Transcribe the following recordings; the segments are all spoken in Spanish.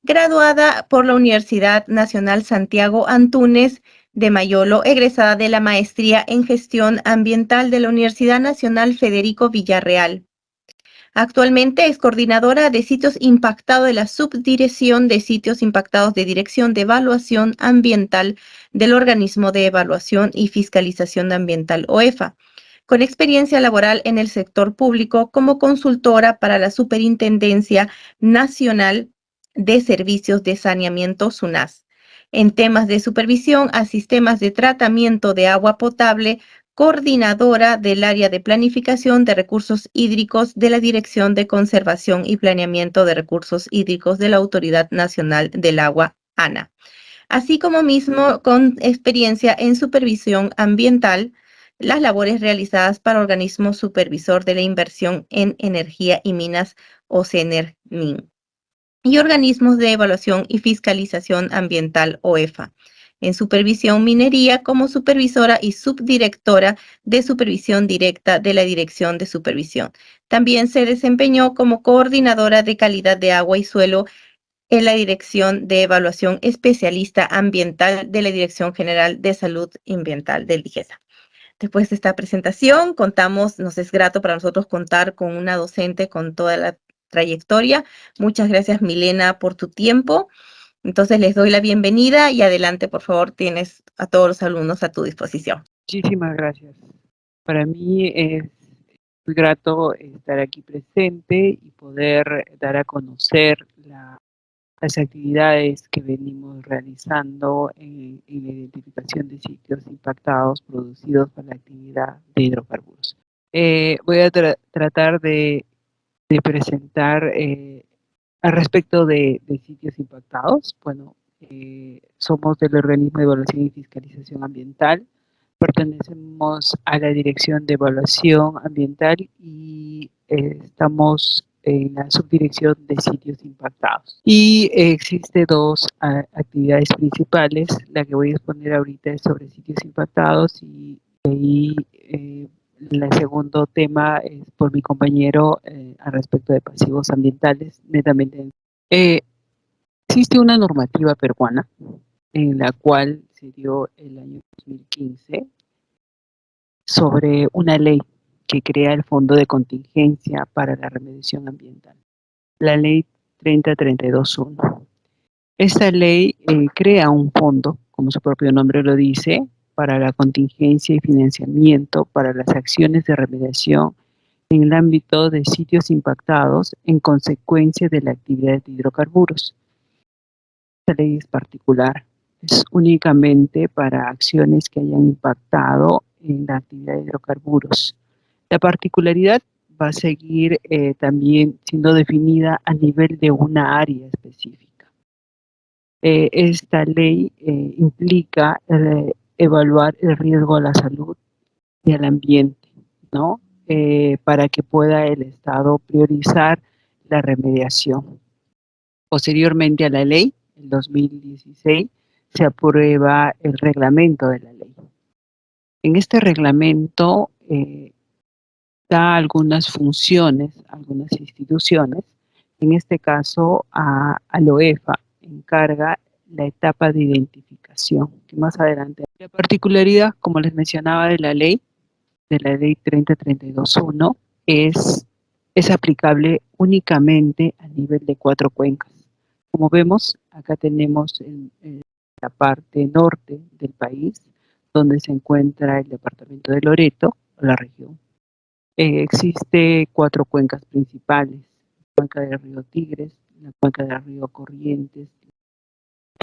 graduada por la Universidad Nacional Santiago Antúnez de Mayolo, egresada de la Maestría en Gestión Ambiental de la Universidad Nacional Federico Villarreal. Actualmente es coordinadora de sitios impactados de la Subdirección de Sitios Impactados de Dirección de Evaluación Ambiental del Organismo de Evaluación y Fiscalización Ambiental OEFA, con experiencia laboral en el sector público como consultora para la Superintendencia Nacional de Servicios de Saneamiento SUNAS, en temas de supervisión a sistemas de tratamiento de agua potable, coordinadora del área de planificación de recursos hídricos de la Dirección de Conservación y Planeamiento de Recursos Hídricos de la Autoridad Nacional del Agua, ANA, así como mismo con experiencia en supervisión ambiental, las labores realizadas para organismo supervisor de la inversión en energía y minas OCENERMIN y organismos de evaluación y fiscalización ambiental OEFA, en supervisión minería como supervisora y subdirectora de supervisión directa de la Dirección de Supervisión. También se desempeñó como coordinadora de calidad de agua y suelo en la Dirección de Evaluación Especialista Ambiental de la Dirección General de Salud Ambiental del DIGESA. Después de esta presentación, nos es grato para nosotros contar con una docente con toda la trayectoria. Muchas gracias, Milena, por tu tiempo. Entonces les doy la bienvenida y adelante, por favor, tienes a todos los alumnos a tu disposición. Muchísimas gracias. Para mí es muy grato estar aquí presente y poder dar a conocer las actividades que venimos realizando en la identificación de sitios impactados producidos por la actividad de hidrocarburos. Voy a tratar de presentar al respecto de sitios impactados. Bueno, somos del Organismo de Evaluación y Fiscalización Ambiental. Pertenecemos a la Dirección de Evaluación Ambiental y estamos en la subdirección de sitios impactados. Y existe dos actividades principales. La que voy a exponer ahorita es sobre sitios impactados y ahí el segundo tema es por mi compañero al respecto de pasivos ambientales, netamente. Existe una normativa peruana en la cual se dio el año 2015 sobre una ley que crea el Fondo de Contingencia para la Remediación Ambiental, la Ley 30321. Esta ley crea un fondo, como su propio nombre lo dice, para la contingencia y financiamiento para las acciones de remediación en el ámbito de sitios impactados en consecuencia de la actividad de hidrocarburos. Esta ley es particular, es únicamente para acciones que hayan impactado en la actividad de hidrocarburos. La particularidad va a seguir también siendo definida a nivel de una área específica. Esta ley implica evaluar el riesgo a la salud y al ambiente, ¿no? Para que pueda el Estado priorizar la remediación. Posteriormente a la ley, en 2016, se aprueba el reglamento de la ley. En este reglamento da algunas funciones, algunas instituciones, en este caso a la OEFA, encarga la etapa de identificación, que más adelante. La particularidad, como les mencionaba, de la ley 30321, es aplicable únicamente a nivel de 4 cuencas. Como vemos, acá tenemos la parte norte del país, donde se encuentra el departamento de Loreto, la región. Existe 4 cuencas principales: la cuenca del río Tigres, la cuenca del río Corrientes,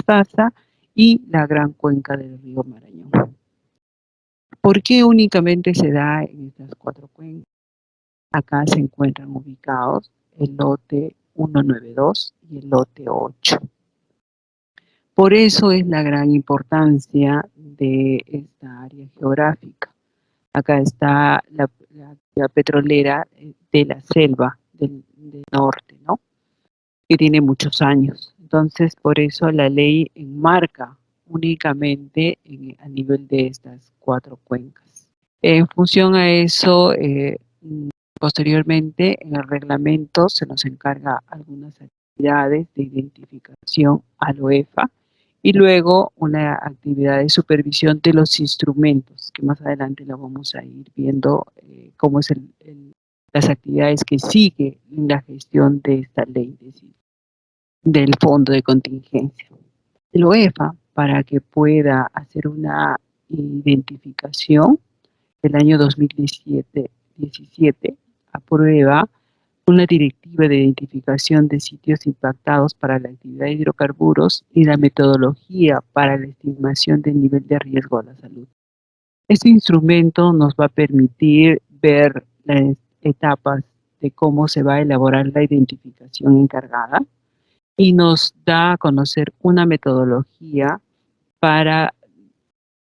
Sasa y la gran cuenca del río Marañón. ¿Por qué únicamente se da en estas 4 cuencas? Acá se encuentran ubicados el lote 192 y el lote 8. Por eso es la gran importancia de esta área geográfica. Acá está la petrolera de la selva del norte, ¿no? Que tiene muchos años. Entonces, por eso la ley enmarca únicamente a nivel de estas 4 cuencas. En función a eso, posteriormente en el reglamento se nos encarga algunas actividades actividades de identificación al OEFA y luego una actividad de supervisión de los instrumentos, que más adelante lo vamos a ir viendo cómo es las actividades que sigue en la gestión de esta ley del fondo de contingencia. El OEFA, para que pueda hacer una identificación del año 2017, aprueba una directiva de identificación de sitios impactados para la actividad de hidrocarburos y la metodología para la estimación del nivel de riesgo a la salud. Este instrumento nos va a permitir ver las etapas de cómo se va a elaborar la identificación encargada y nos da a conocer una metodología para,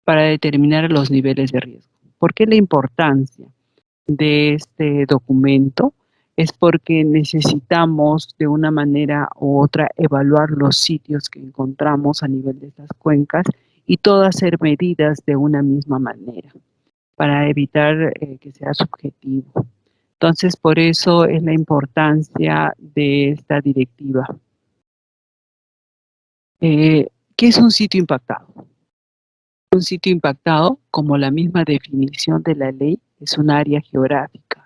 para determinar los niveles de riesgo. ¿Por qué la importancia de este documento? Es porque necesitamos de una manera u otra evaluar los sitios que encontramos a nivel de estas cuencas y todas ser medidas de una misma manera para evitar que sea subjetivo. Entonces, por eso es la importancia de esta directiva. ¿Qué es un sitio impactado? Un sitio impactado, como la misma definición de la ley, es un área geográfica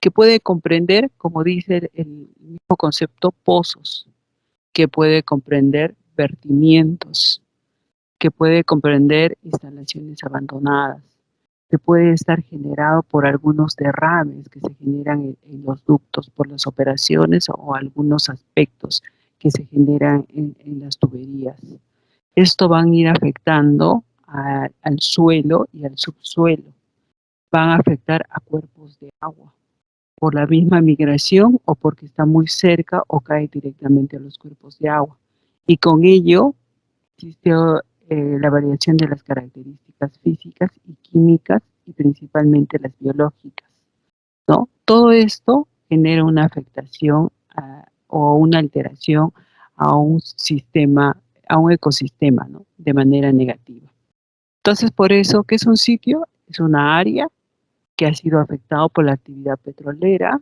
que puede comprender, como dice el mismo concepto, pozos, que puede comprender vertimientos, que puede comprender instalaciones abandonadas, que puede estar generado por algunos derrames que se generan en los ductos por las operaciones o algunos aspectos que se generan en las tuberías. Esto van a ir afectando al suelo y al subsuelo, van a afectar a cuerpos de agua por la misma migración o porque está muy cerca o cae directamente a los cuerpos de agua. Y con ello existe la variación de las características físicas y químicas y principalmente las biológicas, ¿no? Todo esto genera una afectación o una alteración a un sistema, a un ecosistema, ¿no? De manera negativa. Entonces, por eso, ¿qué es un sitio? Es una área que ha sido afectado por la actividad petrolera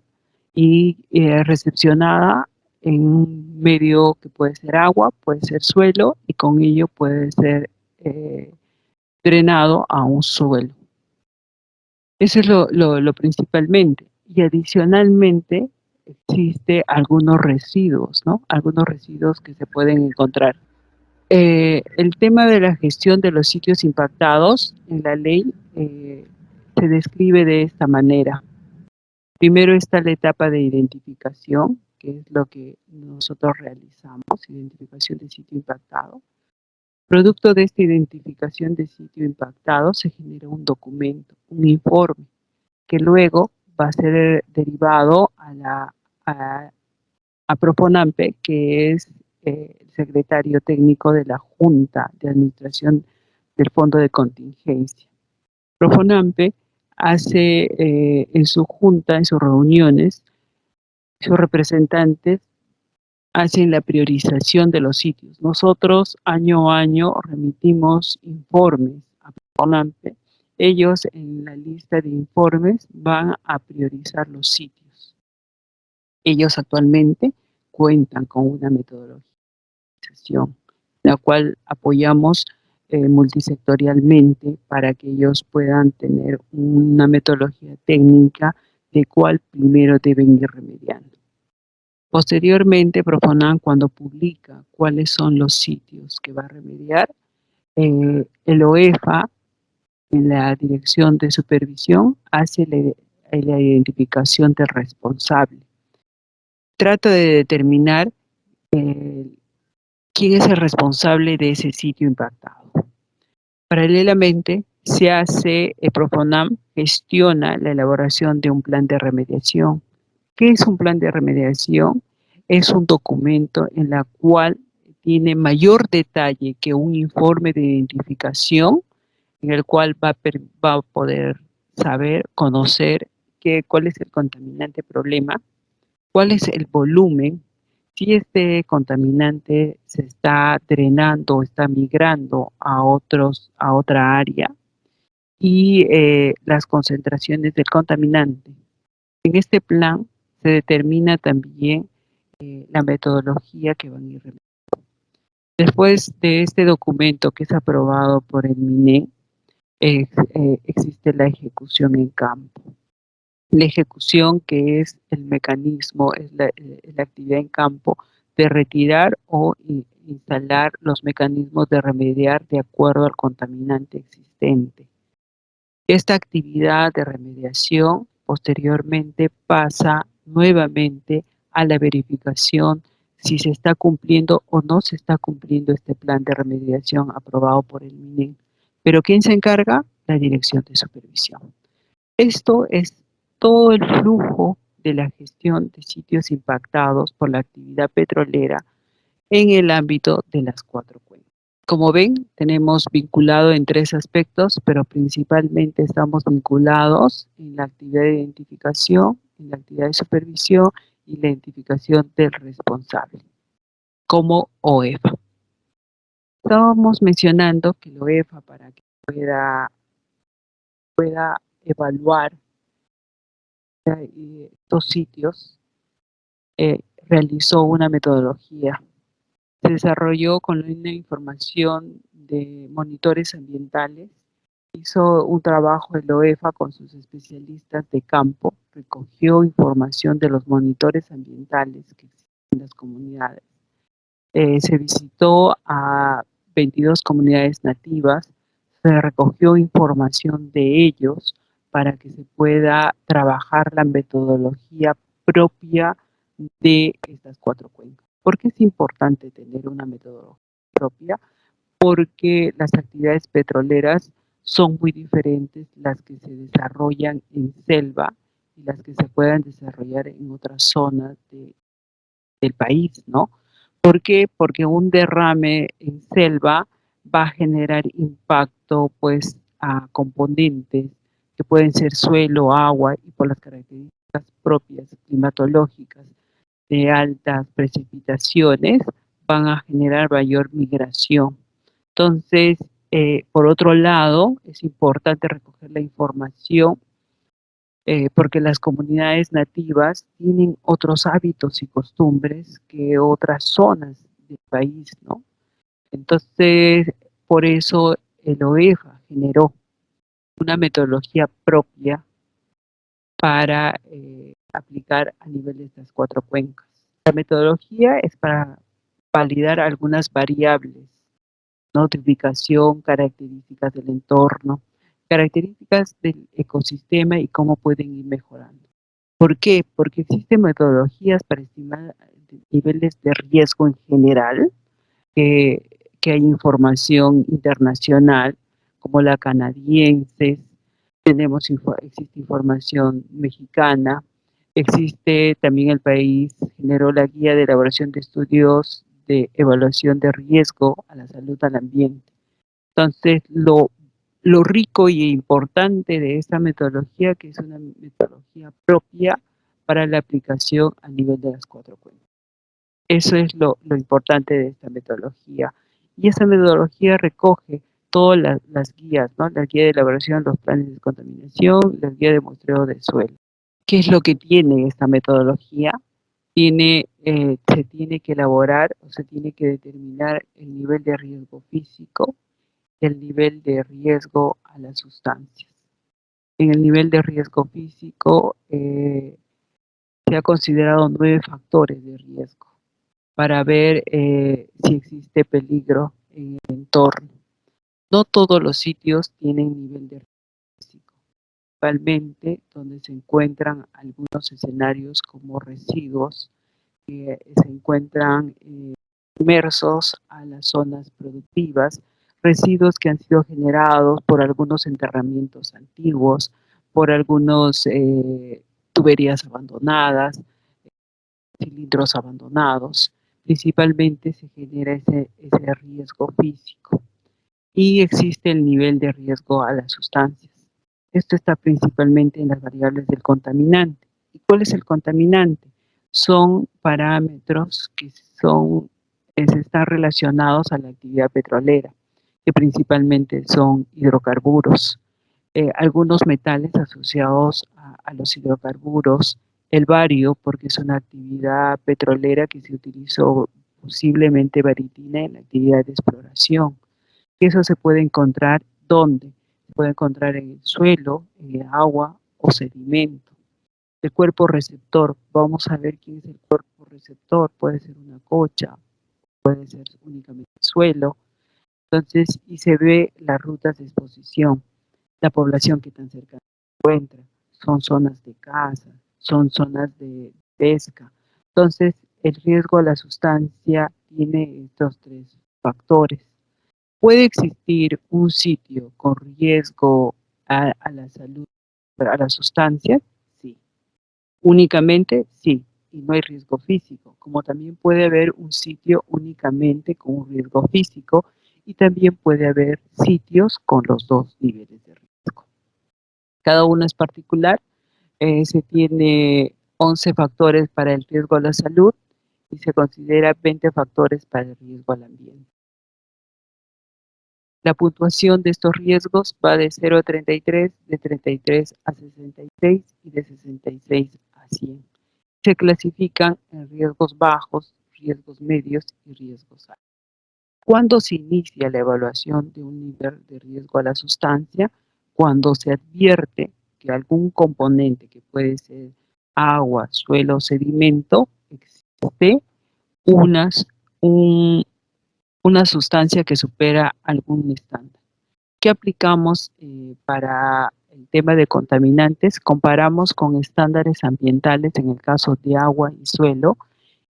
y recepcionada en un medio que puede ser agua, puede ser suelo y con ello puede ser drenado a un suelo. Eso es lo principalmente. Y adicionalmente existe algunos residuos, ¿no? Algunos residuos que se pueden encontrar. El tema de la gestión de los sitios impactados en la ley se describe de esta manera. Primero está la etapa de identificación, que es lo que nosotros realizamos, identificación de sitio impactado. Producto de esta identificación de sitio impactado se genera un documento, un informe, que luego va a ser derivado a Proponampe, que es el secretario técnico de la Junta de Administración del Fondo de Contingencia. Proponampe hace en su junta, en sus reuniones, sus representantes hacen la priorización de los sitios. Nosotros año a año remitimos informes a Proponampe. Ellos en la lista de informes van a priorizar los sitios. Ellos actualmente cuentan con una metodología, la cual apoyamos multisectorialmente para que ellos puedan tener una metodología técnica de cuál primero deben ir remediando. Posteriormente, Profonan, cuando publica cuáles son los sitios que va a remediar, el OEFA, en la dirección de supervisión, hace la identificación del responsable. Trata de determinar quién es el responsable de ese sitio impactado. Paralelamente, se hace, Profonam gestiona la elaboración de un plan de remediación. ¿Qué es un plan de remediación? Es un documento en la cual tiene mayor detalle que un informe de identificación, en el cual va a poder saber, conocer cuál es el contaminante problema, cuál es el volumen, si este contaminante se está drenando o está migrando a otra área y las concentraciones del contaminante. En este plan se determina también la metodología que van a ir. Después de este documento que es aprobado por el MINEN, existe la ejecución en campo. La ejecución, que es el mecanismo, es la actividad en campo de retirar o instalar los mecanismos de remediar de acuerdo al contaminante existente. Esta actividad de remediación posteriormente pasa nuevamente a la verificación si se está cumpliendo o no se está cumpliendo este plan de remediación aprobado por el MINEN. ¿Pero quién se encarga? La Dirección de Supervisión. Esto es todo el flujo de la gestión de sitios impactados por la actividad petrolera en el ámbito de las 4 cuencas. Como ven, tenemos vinculado en 3 aspectos, pero principalmente estamos vinculados en la actividad de identificación, en la actividad de supervisión y la identificación del responsable, como OEFA. Estábamos mencionando que la OEFA, para que pueda evaluar estos sitios, realizó una metodología. Se desarrolló con una información de monitores ambientales, hizo un trabajo el OEFA con sus especialistas de campo, recogió información de los monitores ambientales que existen en las comunidades. Se visitó a 22 comunidades nativas, se recogió información de ellos para que se pueda trabajar la metodología propia de estas 4 cuencas. ¿Por qué es importante tener una metodología propia? Porque las actividades petroleras son muy diferentes las que se desarrollan en selva y las que se puedan desarrollar en otras zonas del país, ¿no? ¿Por qué? Porque un derrame en selva va a generar impacto, pues, a componentes que pueden ser suelo, agua, y por las características propias climatológicas de altas precipitaciones, van a generar mayor migración. Entonces, por otro lado, es importante recoger la información porque las comunidades nativas tienen otros hábitos y costumbres que otras zonas del país, ¿no? Entonces, por eso el OEFA generó una metodología propia para aplicar a nivel de estas 4 cuencas. La metodología es para validar algunas variables, ¿no? De ubicación, características del entorno, características del ecosistema y cómo pueden ir mejorando. ¿Por qué? Porque existen metodologías para estimar niveles de riesgo en general, que hay información internacional, como la canadiense, existe información mexicana, existe también el país, generó la guía de elaboración de estudios de evaluación de riesgo a la salud al ambiente. Entonces, lo rico y importante de esta metodología, que es una metodología propia para la aplicación a nivel de las 4 cuencas. Eso es lo importante de esta metodología. Y esa metodología recoge todas las guías, ¿no? La guía de elaboración, los planes de descontaminación, la guía de muestreo de suelo. ¿Qué es lo que tiene esta metodología? Se tiene que elaborar o se tiene que determinar el nivel de riesgo físico, el nivel de riesgo a las sustancias. En el nivel de riesgo físico se ha considerado 9 factores de riesgo para ver si existe peligro en el entorno. No todos los sitios tienen nivel de riesgo físico, principalmente donde se encuentran algunos escenarios como residuos que se encuentran inmersos a las zonas productivas, residuos que han sido generados por algunos enterramientos antiguos, por algunas tuberías abandonadas, cilindros abandonados. Principalmente se genera ese riesgo físico y existe el nivel de riesgo a las sustancias. Esto está principalmente en las variables del contaminante. ¿Y cuál es el contaminante? Son parámetros que están relacionados a la actividad petrolera, que principalmente son hidrocarburos, algunos metales asociados a los hidrocarburos, El bario, porque es una actividad petrolera que se utilizó posiblemente baritina en la actividad de exploración. Eso se puede encontrar ¿dónde? Se puede encontrar en el suelo, en el agua o sedimento. El cuerpo receptor, vamos a ver quién es el cuerpo receptor, puede ser una cocha, puede ser únicamente el suelo. Entonces, y se ve las rutas de exposición, la población que tan cerca se encuentra, son zonas de caza, son zonas de pesca. Entonces, el riesgo a la sustancia tiene estos tres factores. ¿Puede existir un sitio con riesgo a la salud, a la sustancia? Sí. Únicamente, sí, y no hay riesgo físico, como también puede haber un sitio únicamente con un riesgo físico y también puede haber sitios con los dos niveles de riesgo. Cada uno es particular, se tiene 11 factores para el riesgo a la salud y se considera 20 factores para el riesgo al ambiente. La puntuación de estos riesgos va de 0 a 33, de 33 a 66 y de 66 a 100. Se clasifican en riesgos bajos, riesgos medios y riesgos altos. ¿Cuándo se inicia la evaluación de un nivel de riesgo a la sustancia? Cuando se advierte que algún componente, que puede ser agua, suelo, sedimento, existe una sustancia que supera algún estándar. ¿Qué aplicamos para el tema de contaminantes? Comparamos con estándares ambientales en el caso de agua y suelo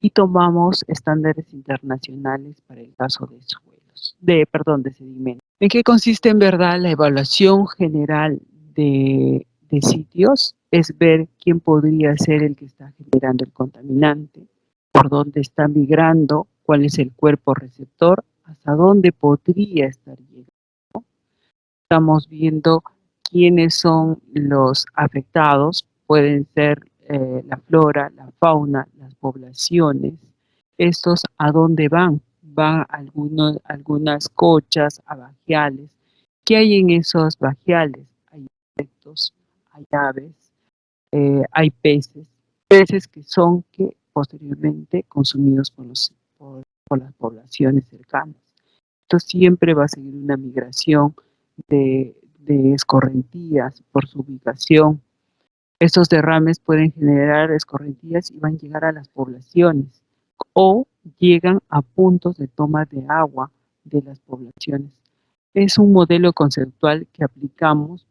y tomamos estándares internacionales para el caso de suelos, de sedimentos. ¿En qué consiste en verdad la evaluación general de sitios? Es ver quién podría ser el que está generando el contaminante, por dónde está migrando, cuál es el cuerpo receptor, hasta dónde podría estar llegando. Estamos viendo quiénes son los afectados, pueden ser la flora, la fauna, las poblaciones. Estos a dónde van, van algunas cochas, a bajiales. ¿Qué hay en esos bajiales? Hay insectos, hay aves, hay peces que son posteriormente consumidos por las poblaciones cercanas. Esto siempre va a seguir una migración de escorrentías por su ubicación. Estos derrames pueden generar escorrentías y van a llegar a las poblaciones o llegan a puntos de toma de agua de las poblaciones. Es un modelo conceptual que aplicamos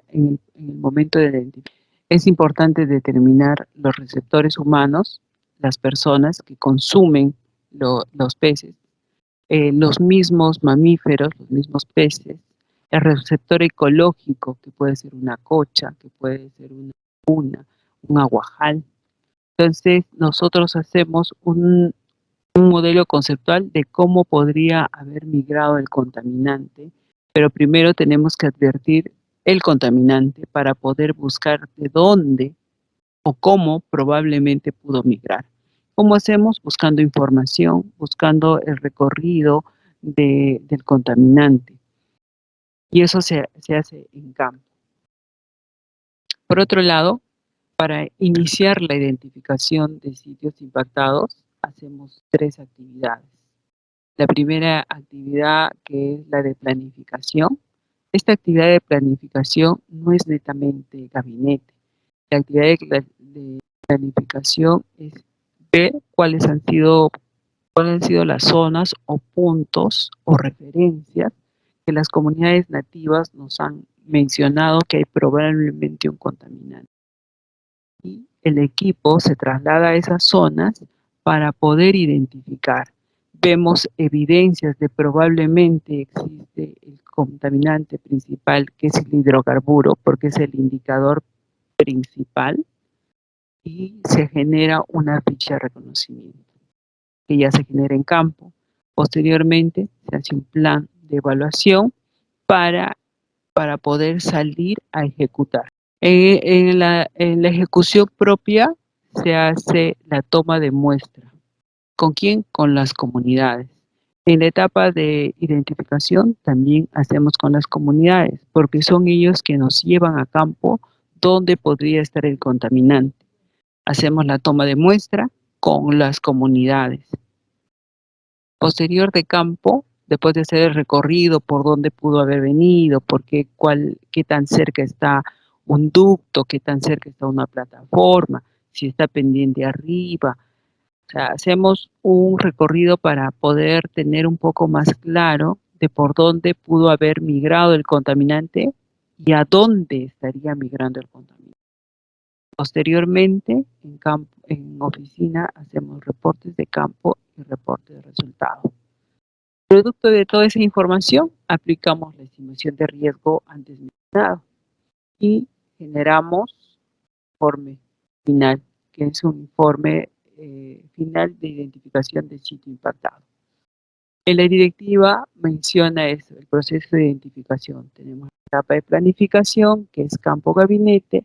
en el momento de identificar. Es importante determinar los receptores humanos, las personas que consumen los peces, los mismos mamíferos, los mismos peces, el receptor ecológico, que puede ser una cocha, que puede ser un aguajal. Entonces, nosotros hacemos un modelo conceptual de cómo podría haber migrado el contaminante, pero primero tenemos que advertir el contaminante para poder buscar de dónde o cómo probablemente pudo migrar. ¿Cómo hacemos? Buscando información, buscando el recorrido del contaminante. Y eso se hace en campo. Por otro lado, para iniciar la identificación de sitios impactados, hacemos 3 actividades. La primera actividad, que es la de planificación. Esta actividad de planificación no es netamente gabinete. La actividad de planificación es ver cuáles han sido las zonas o puntos o referencias que las comunidades nativas nos han mencionado que hay probablemente un contaminante. Y el equipo se traslada a esas zonas para poder identificar. Vemos evidencias de probablemente existe el contaminante principal, que es el hidrocarburo, porque es el indicador principal, y se genera una ficha de reconocimiento que ya se genera en campo. Posteriormente se hace un plan de evaluación para poder salir a ejecutar. En la ejecución propia se hace la toma de muestra. ¿Con quién? Con las comunidades. En la etapa de identificación también hacemos con las comunidades, porque son ellos que nos llevan a campo donde podría estar el contaminante. hacemos la toma de muestra con las comunidades. Posterior de campo, después de hacer el recorrido por dónde pudo haber venido, qué tan cerca está un ducto, qué tan cerca está una plataforma, si está pendiente arriba. O sea, hacemos un recorrido para poder tener un poco más claro de por dónde pudo haber migrado el contaminante y a dónde estaría migrando el contaminante. Posteriormente, en oficina, hacemos reportes de campo y reportes de resultados. Producto de toda esa información, aplicamos la estimación de riesgo antes mencionado y generamos informe final, que es un informe final de identificación del sitio impactado. En la directiva menciona eso, el proceso de identificación. Tenemos la etapa de planificación, que es campo-gabinete,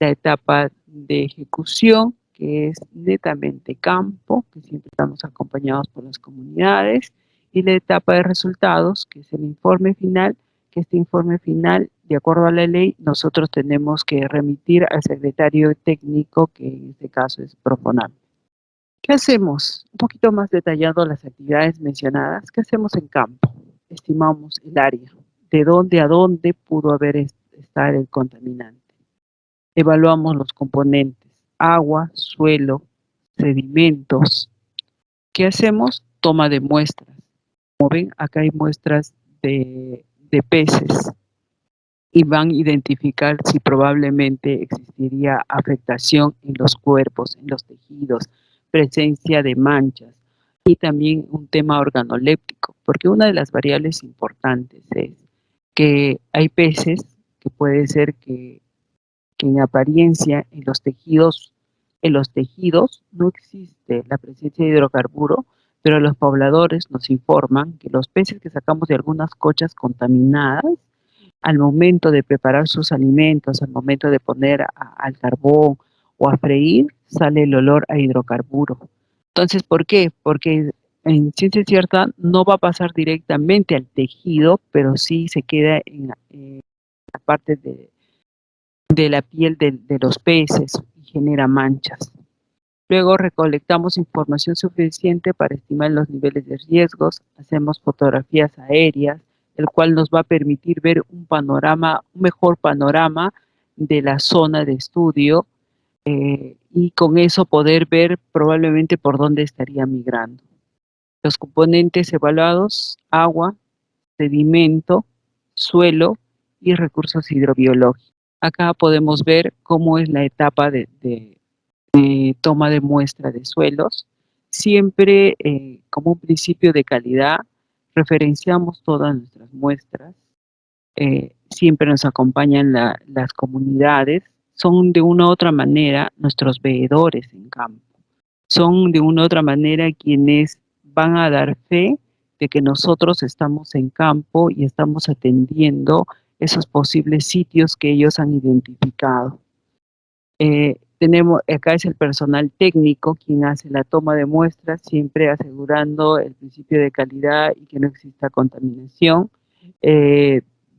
la etapa de ejecución, que es netamente campo, que siempre estamos acompañados por las comunidades, y la etapa de resultados, que es el informe final, que este informe final, de acuerdo a la ley, nosotros tenemos que remitir al secretario técnico, que en este caso es Profonam. ¿Qué hacemos? Un poquito más detallado las actividades mencionadas. ¿Qué hacemos en campo? Estimamos el área, de dónde a dónde pudo haber estar el contaminante. Evaluamos los componentes, agua, suelo, sedimentos. ¿Qué hacemos? Toma de muestras. Como ven, acá hay muestras de peces y van a identificar si probablemente existiría afectación en los cuerpos, en los tejidos, presencia de manchas y también un tema organoléptico, porque una de las variables importantes es que hay peces que puede ser que en apariencia en los tejidos no existe la presencia de hidrocarburo, pero los pobladores nos informan que los peces que sacamos de algunas cochas contaminadas, al momento de preparar sus alimentos, al momento de poner al carbón o a freír, sale el olor a hidrocarburo. Entonces, ¿por qué? Porque en ciencia cierta no va a pasar directamente al tejido, pero sí se queda en la parte de la piel de los peces y genera manchas. Luego recolectamos información suficiente para estimar los niveles de riesgos, hacemos fotografías aéreas, el cual nos va a permitir ver un mejor panorama de la zona de estudio y con eso poder ver probablemente por dónde estaría migrando. Los componentes evaluados: agua, sedimento, suelo y recursos hidrobiológicos. Acá podemos ver cómo es la etapa de toma de muestra de suelos. Siempre como un principio de calidad, referenciamos todas nuestras muestras. Siempre nos acompañan las comunidades. Son de una u otra manera nuestros veedores en campo. Son de una u otra manera quienes van a dar fe de que nosotros estamos en campo y estamos atendiendo esos posibles sitios que ellos han identificado. Acá es el personal técnico quien hace la toma de muestras, siempre asegurando el principio de calidad y que no exista contaminación,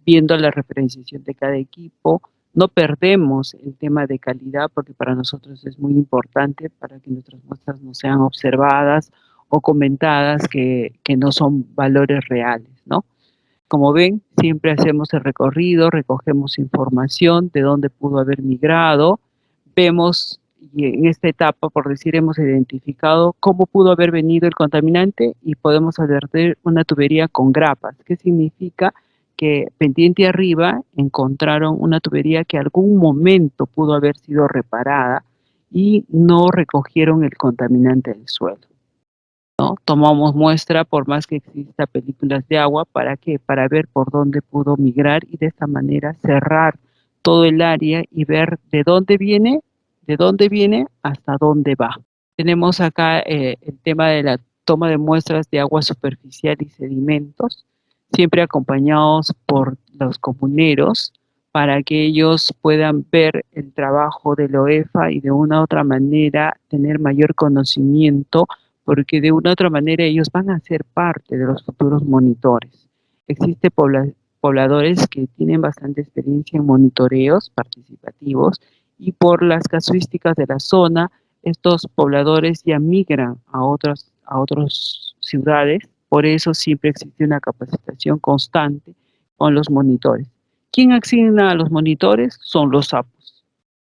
viendo la referenciación de cada equipo. No perdemos el tema de calidad porque para nosotros es muy importante para que nuestras muestras no sean observadas o comentadas que no son valores reales, ¿no? Como ven, siempre hacemos el recorrido, recogemos información de dónde pudo haber migrado, vemos, y en esta etapa, por decir, hemos identificado cómo pudo haber venido el contaminante y podemos advertir una tubería con grapas. ¿Qué significa? Que pendiente arriba encontraron una tubería que algún momento pudo haber sido reparada y no recogieron el contaminante del suelo, ¿no? Tomamos muestra por más que exista películas de agua, ¿para qué? Para ver por dónde pudo migrar y de esta manera cerrar todo el área y ver de dónde viene hasta dónde va. Tenemos acá el tema de la toma de muestras de agua superficial y sedimentos, siempre acompañados por los comuneros para que ellos puedan ver el trabajo de la OEFA y de una u otra manera tener mayor conocimiento, porque de una u otra manera ellos van a ser parte de los futuros monitores. Existen pobladores que tienen bastante experiencia en monitoreos participativos y por las casuísticas de la zona estos pobladores ya migran a otras ciudades, por eso siempre existe una capacitación constante con los monitores. ¿Quién asigna a los monitores? Son los APUs.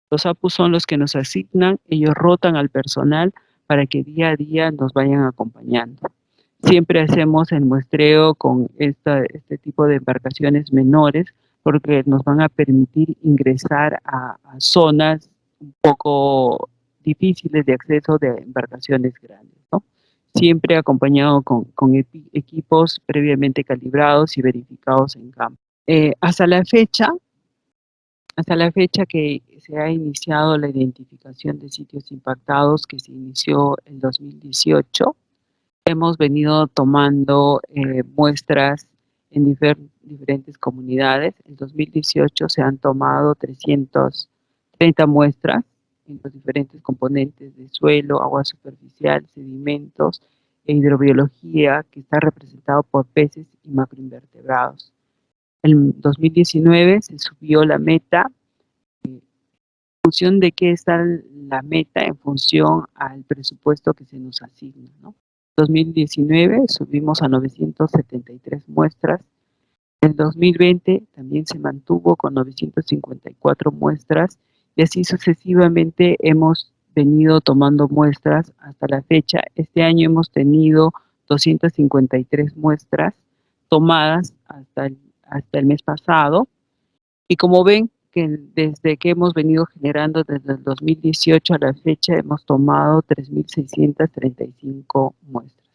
Los APUs son los que nos asignan, ellos rotan al personal para que día a día nos vayan acompañando. Siempre hacemos el muestreo con este tipo de embarcaciones menores porque nos van a permitir ingresar a zonas un poco difíciles de acceso de embarcaciones grandes, ¿no? Siempre acompañado con equipos previamente calibrados y verificados en campo. Hasta la fecha que se ha iniciado la identificación de sitios impactados, que se inició en 2018, hemos venido tomando muestras en diferentes comunidades. En 2018 se han tomado 330 muestras en los diferentes componentes de suelo, agua superficial, sedimentos e hidrobiología, que está representado por peces y macroinvertebrados. En 2019 se subió la meta. ¿En función de qué está la meta? En función al presupuesto que se nos asigna, ¿no? 2019 subimos a 973 muestras. En 2020 también se mantuvo con 954 muestras y así sucesivamente hemos venido tomando muestras hasta la fecha. Este año hemos tenido 253 muestras tomadas hasta el mes pasado. Y como ven, que desde que hemos venido generando desde el 2018 a la fecha, hemos tomado 3.635 muestras.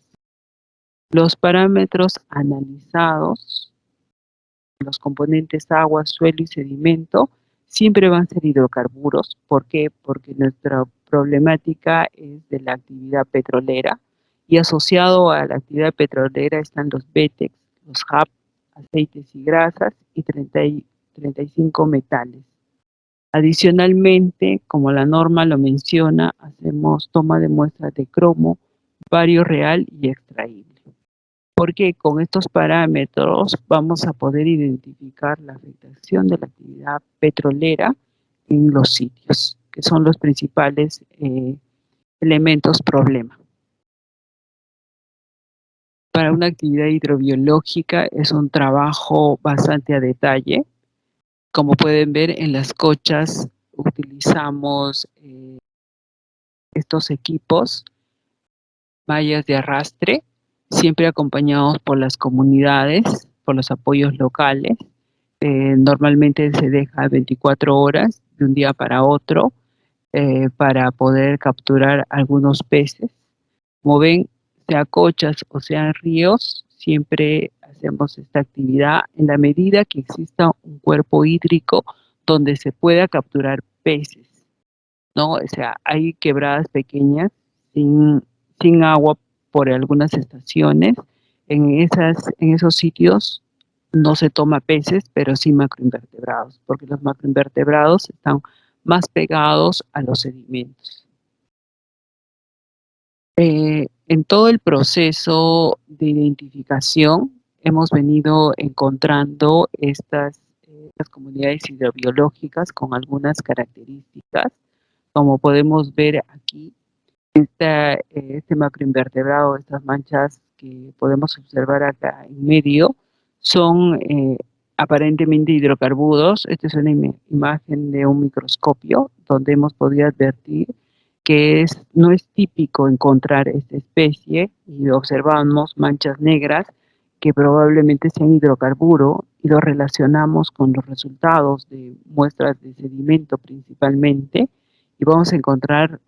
Los parámetros analizados, los componentes agua, suelo y sedimento, siempre van a ser hidrocarburos. ¿Por qué? Porque nuestra problemática es de la actividad petrolera y asociado a la actividad petrolera están los BETEX, los HAP, aceites y grasas y 35 metales. Adicionalmente, como la norma lo menciona, hacemos toma de muestras de cromo, bario real y extraíble. Porque con estos parámetros vamos a poder identificar la afectación de la actividad petrolera en los sitios, que son los principales elementos problema. Para una actividad hidrobiológica es un trabajo bastante a detalle. Como pueden ver, en las cochas utilizamos estos equipos, mallas de arrastre, siempre acompañados por las comunidades, por los apoyos locales. Normalmente se deja 24 horas de un día para otro para poder capturar algunos peces. Como ven, sea cochas o sean ríos, siempre hacemos esta actividad en la medida que exista un cuerpo hídrico donde se pueda capturar peces, ¿no? O sea, hay quebradas pequeñas sin agua por algunas estaciones. En esos sitios no se toma peces, pero sí macroinvertebrados, porque los macroinvertebrados están más pegados a los sedimentos. En todo el proceso de identificación hemos venido encontrando estas comunidades hidrobiológicas con algunas características. Como podemos ver aquí, este macroinvertebrado, estas manchas que podemos observar acá en medio, son aparentemente hidrocarburos. Esta es una imagen de un microscopio donde hemos podido advertir que no es típico encontrar esta especie y observamos manchas negras que probablemente sean hidrocarburo y lo relacionamos con los resultados de muestras de sedimento principalmente y vamos a encontrar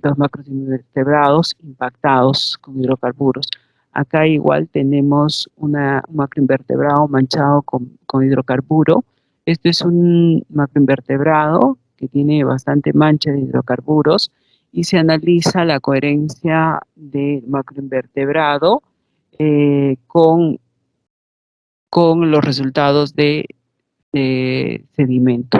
los macroinvertebrados impactados con hidrocarburos. Acá igual tenemos un macroinvertebrado manchado con hidrocarburo. Este es un macroinvertebrado que tiene bastante mancha de hidrocarburos y se analiza la coherencia del macroinvertebrado con los resultados de sedimento.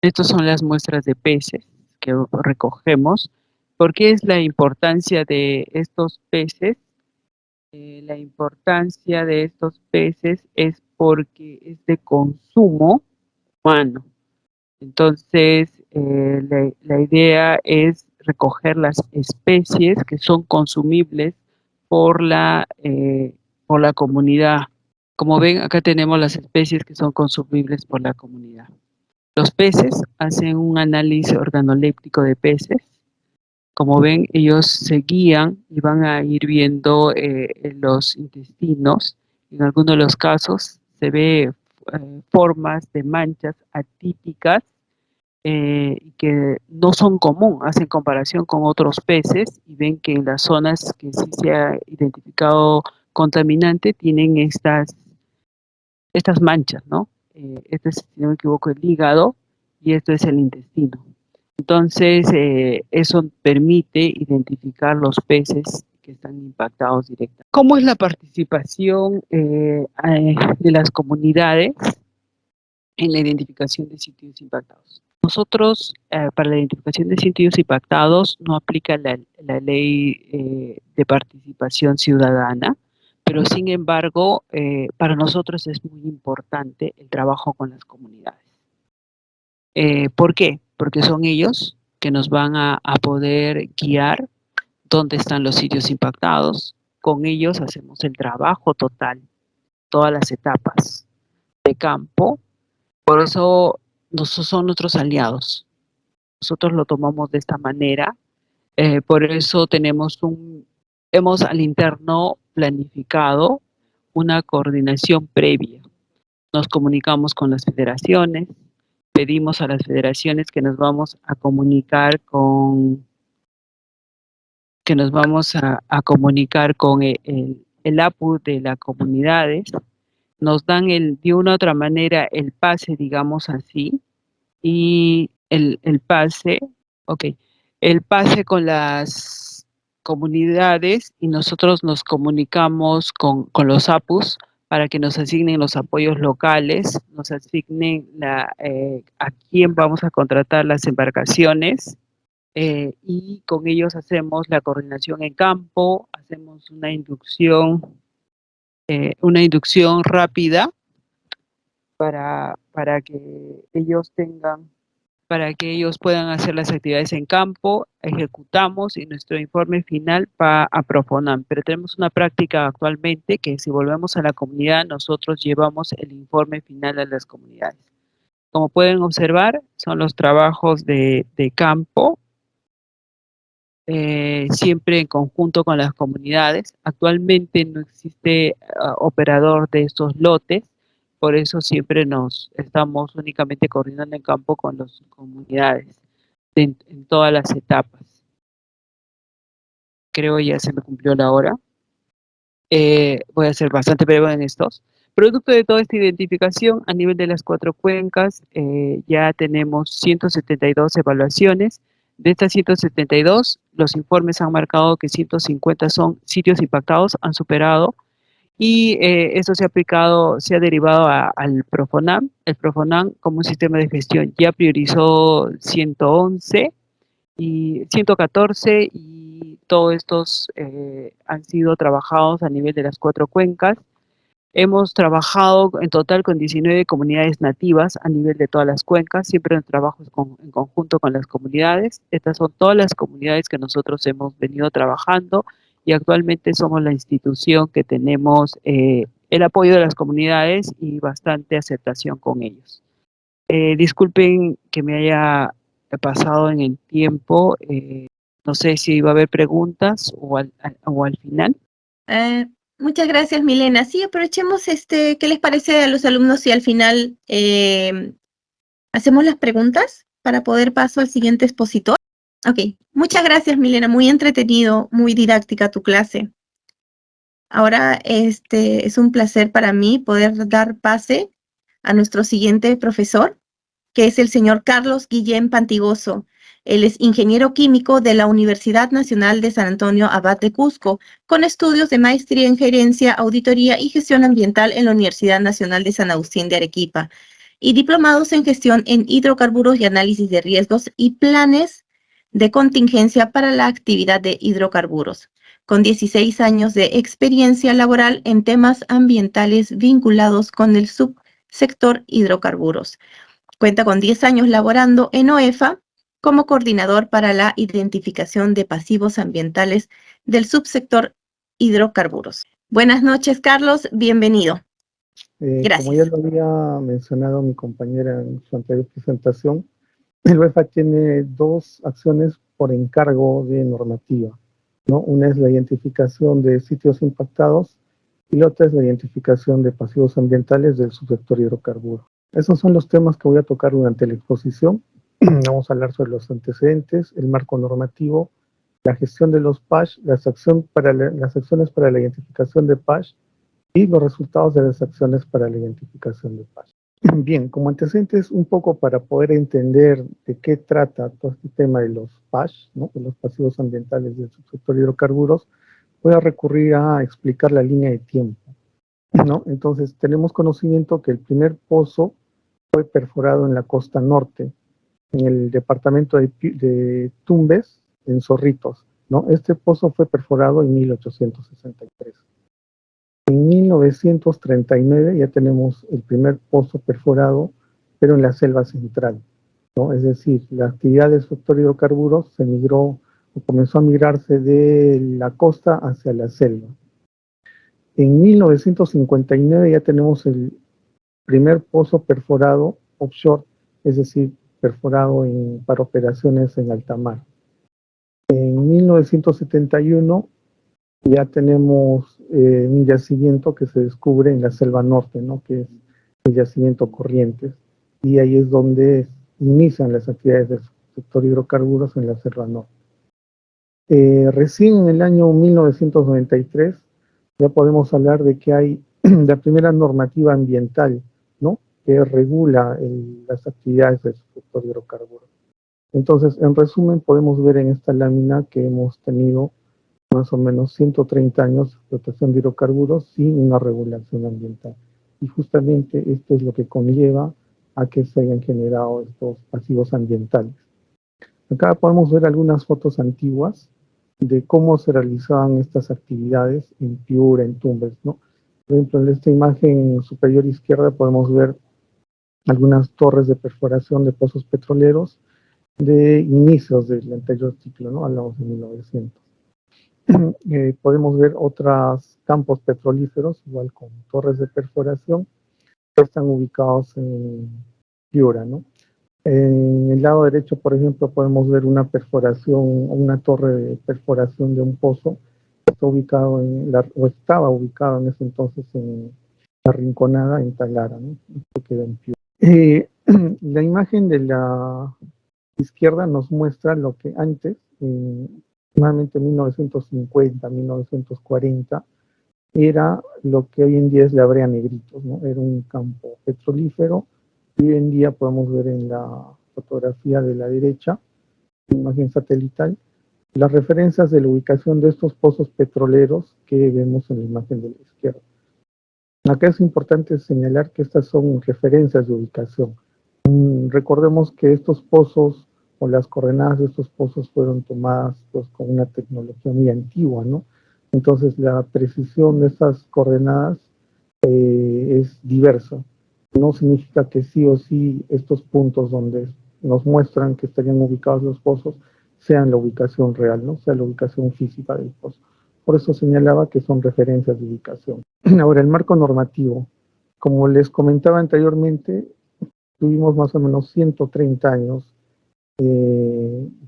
Estas son las muestras de peces que recogemos. ¿Por qué es la importancia de estos peces? La importancia de estos peces es porque es de consumo humano. Entonces, la idea es recoger las especies que son consumibles por por la comunidad. Como ven, acá tenemos las especies que son consumibles por la comunidad. Los peces hacen un análisis organoléptico de peces. Como ven, ellos se guían y van a ir viendo los intestinos. En algunos de los casos se ve formas de manchas atípicas que no son común, hacen comparación con otros peces y ven que en las zonas que sí se ha identificado contaminante tienen estas manchas, ¿no? Este es, si no me equivoco, el hígado y esto es el intestino. Entonces, eso permite identificar los peces que están impactados directamente. ¿Cómo es la participación de las comunidades en la identificación de sitios impactados? Nosotros, para la identificación de sitios impactados, no aplica la ley de participación ciudadana, pero sin embargo, para nosotros es muy importante el trabajo con las comunidades. ¿Por qué? Porque son ellos que nos van a poder guiar dónde están los sitios impactados. Con ellos hacemos el trabajo total, todas las etapas de campo. Por eso son nuestros aliados. Nosotros lo tomamos de esta manera. Por eso hemos al interno planificado una coordinación previa. Nos comunicamos con las federaciones, pedimos a las federaciones que nos vamos a comunicar con el APU de las comunidades, nos dan de una u otra manera el pase, digamos así, y el pase con las comunidades y nosotros nos comunicamos con los APUs para que nos asignen los apoyos locales, nos asignen a quién vamos a contratar las embarcaciones y con ellos hacemos la coordinación en campo, hacemos una inducción rápida para que ellos puedan hacer las actividades en campo, ejecutamos y nuestro informe final va a Profonam. Pero tenemos una práctica actualmente que si volvemos a la comunidad, nosotros llevamos el informe final a las comunidades. Como pueden observar, son los trabajos de campo, siempre en conjunto con las comunidades. Actualmente no existe operador de estos lotes, por eso siempre nos estamos únicamente coordinando en campo con las comunidades en todas las etapas. Creo ya se me cumplió la hora. Voy a ser bastante breve en estos. Producto de toda esta identificación, a nivel de las 4 cuencas, ya tenemos 172 evaluaciones. De estas 172, los informes han marcado que 150 son sitios impactados, han superado, y esto se ha derivado al Profonam. El Profonam, como un sistema de gestión, ya priorizó 111 y 114, y todos estos han sido trabajados a nivel de las 4 cuencas. Hemos trabajado en total con 19 comunidades nativas a nivel de todas las cuencas, siempre en trabajos en conjunto con las comunidades. Estas son todas las comunidades que nosotros hemos venido trabajando y actualmente somos la institución que tenemos el apoyo de las comunidades y bastante aceptación con ellos. Disculpen que me haya pasado en el tiempo, no sé si va a haber preguntas o al final. Muchas gracias, Milena. Sí, aprovechemos ¿qué les parece a los alumnos si al final hacemos las preguntas para poder paso al siguiente expositor? Ok, muchas gracias, Milena. Muy entretenido, muy didáctica tu clase. Ahora es un placer para mí poder dar pase a nuestro siguiente profesor, que es el señor Carlos Guillén Pantigoso. Él es ingeniero químico de la Universidad Nacional de San Antonio Abad de Cusco, con estudios de maestría en gerencia, auditoría y gestión ambiental en la Universidad Nacional de San Agustín de Arequipa, y diplomados en gestión en hidrocarburos y análisis de riesgos y planes de contingencia para la actividad de hidrocarburos, con 16 años de experiencia laboral en temas ambientales vinculados con el subsector hidrocarburos. Cuenta con 10 años laborando en OEFA como coordinador para la identificación de pasivos ambientales del subsector hidrocarburos. Buenas noches, Carlos, bienvenido. Como ya Gracias. lo había mencionado mi compañera en su anterior presentación, el UEFA tiene dos acciones por encargo de normativa, ¿no? Una es la identificación de sitios impactados y la otra es la identificación de pasivos ambientales del subsector hidrocarburo. Esos son los temas que voy a tocar durante la exposición. Vamos a hablar sobre los antecedentes, el marco normativo, la gestión de los PASH, las acciones para la identificación de PASH y los resultados de las acciones para la identificación de PASH. Bien, como antecedentes, un poco para poder entender de qué trata todo este tema de los PASH, ¿no? De los pasivos ambientales del subsector hidrocarburos, voy a recurrir a explicar la línea de tiempo, ¿no? Entonces, tenemos conocimiento que el primer pozo fue perforado en la costa norte, en el departamento de Tumbes, en Zorritos, ¿no? Este pozo fue perforado en 1863. En 1939 ya tenemos el primer pozo perforado, pero en la selva central, ¿no? Es decir, la actividad del sector hidrocarburos se migró o comenzó a migrarse de la costa hacia la selva. En 1959 ya tenemos el primer pozo perforado offshore, es decir, perforado para operaciones en alta mar. En 1971 ya tenemos un yacimiento que se descubre en la selva norte, ¿no? Que es el yacimiento Corrientes, y ahí es donde inician las actividades del sector hidrocarburos en la selva norte. Recién en el año 1993 ya podemos hablar de que hay la primera normativa ambiental, ¿no? Que regula las actividades del sector hidrocarburos. Entonces, en resumen, podemos ver en esta lámina que hemos tenido más o menos 130 años de explotación de hidrocarburos sin una regulación ambiental. Y justamente esto es lo que conlleva a que se hayan generado estos pasivos ambientales. Acá podemos ver algunas fotos antiguas de cómo se realizaban estas actividades en Piura, en Tumbes, ¿no? Por ejemplo, en esta imagen superior izquierda podemos ver algunas torres de perforación de pozos petroleros de inicios del anterior ciclo, ¿no? Hablamos de 1900. Podemos ver otros campos petrolíferos, igual con torres de perforación, que están ubicados en Piura, ¿no? En el lado derecho, por ejemplo, podemos ver una perforación, una torre de perforación de un pozo, que está ubicado o estaba ubicado en ese entonces en la Rinconada, en Talara, ¿no? Esto queda en Piura. La imagen de la izquierda nos muestra lo que antes, nuevamente en 1950, 1940, era lo que hoy en día es la Brea Negritos, ¿no? Era un campo petrolífero, y hoy en día podemos ver en la fotografía de la derecha, imagen satelital, las referencias de la ubicación de estos pozos petroleros que vemos en la imagen de la izquierda. Acá es importante señalar que estas son referencias de ubicación. Recordemos que estos pozos o las coordenadas de estos pozos fueron tomadas pues, con una tecnología muy antigua, ¿no? Entonces la precisión de estas coordenadas es diversa. No significa que sí o sí estos puntos donde nos muestran que estarían ubicados los pozos sean la ubicación real, ¿no? Sea la ubicación física del pozo. Por eso señalaba que son referencias de ubicación. Ahora, el marco normativo. Como les comentaba anteriormente, tuvimos más o menos 130 años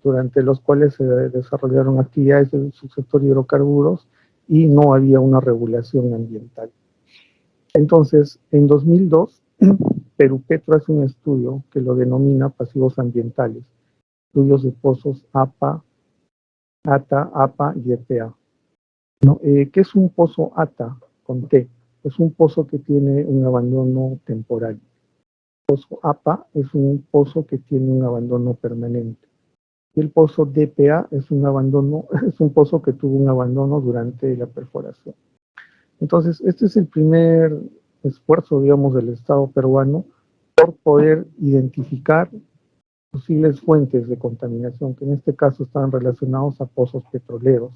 durante los cuales se desarrollaron actividades del subsector hidrocarburos y no había una regulación ambiental. Entonces, en 2002, Perupetro hace un estudio que lo denomina pasivos ambientales, estudios de pozos APA, ATA, APA y EPA. ¿No? ¿Qué es un pozo ATA con T? Es un pozo que tiene un abandono temporal. Pozo APA es un pozo que tiene un abandono permanente. Y el pozo DPA es un pozo que tuvo un abandono durante la perforación. Entonces, este es el primer esfuerzo, digamos, del Estado peruano por poder identificar posibles fuentes de contaminación, que en este caso estaban relacionados a pozos petroleros.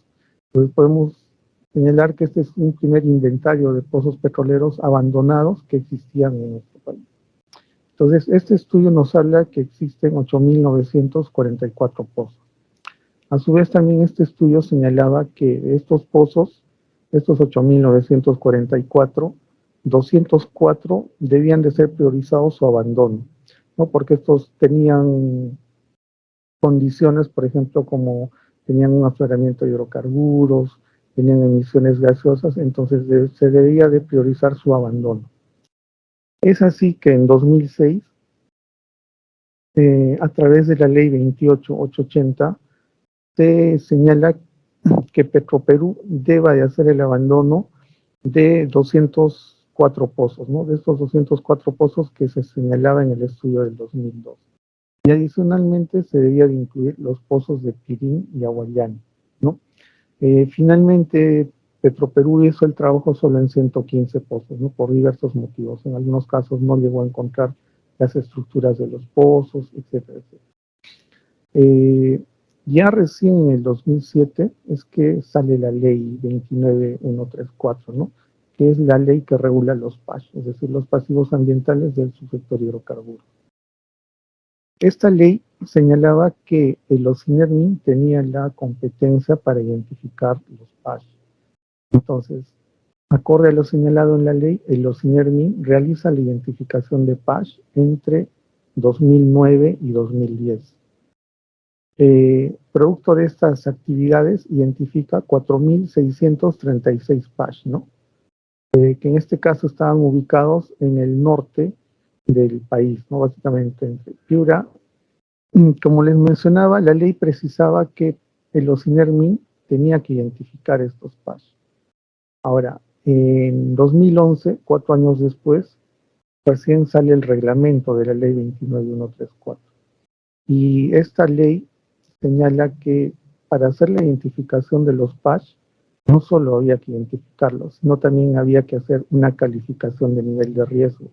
Entonces, podemos señalar que este es un primer inventario de pozos petroleros abandonados que existían en nuestro país. Entonces, este estudio nos habla que existen 8.944 pozos. A su vez, también este estudio señalaba que estos pozos, estos 8.944, 204 debían de ser priorizados su abandono, ¿no? Porque estos tenían condiciones, por ejemplo, como tenían un afloramiento de hidrocarburos, tenían emisiones gaseosas, entonces se debía de priorizar su abandono. Es así que en 2006, a través de la ley 28880, se señala que Petroperú deba de hacer el abandono de 204 pozos, ¿no? De estos 204 pozos que se señalaba en el estudio del 2002. Y adicionalmente se debía de incluir los pozos de Pirín y Aguayani, ¿no? Finalmente, Petroperú hizo el trabajo solo en 115 pozos, ¿no? Por diversos motivos. En algunos casos no llegó a encontrar las estructuras de los pozos, etcétera, etcétera. Ya recién en el 2007 es que sale la ley 29134, ¿no? Que es la ley que regula los PAS, es decir, los pasivos ambientales del subsector hidrocarburo. Esta ley señalaba que el OCINERMIN tenía la competencia para identificar los PAS. Entonces, acorde a lo señalado en la ley, el OCINERMIN realiza la identificación de PAS entre 2009 y 2010. Producto de estas actividades, identifica 4.636 PAS, ¿no? Que en este caso estaban ubicados en el norte del país, ¿no? Básicamente entre Piura. Como les mencionaba, la ley precisaba que el OCINERMIN tenía que identificar estos PAS. Ahora, en 2011, 4 años después, recién sale el reglamento de la ley 29134. Y esta ley señala que para hacer la identificación de los PAS, no solo había que identificarlos, sino también había que hacer una calificación de nivel de riesgo,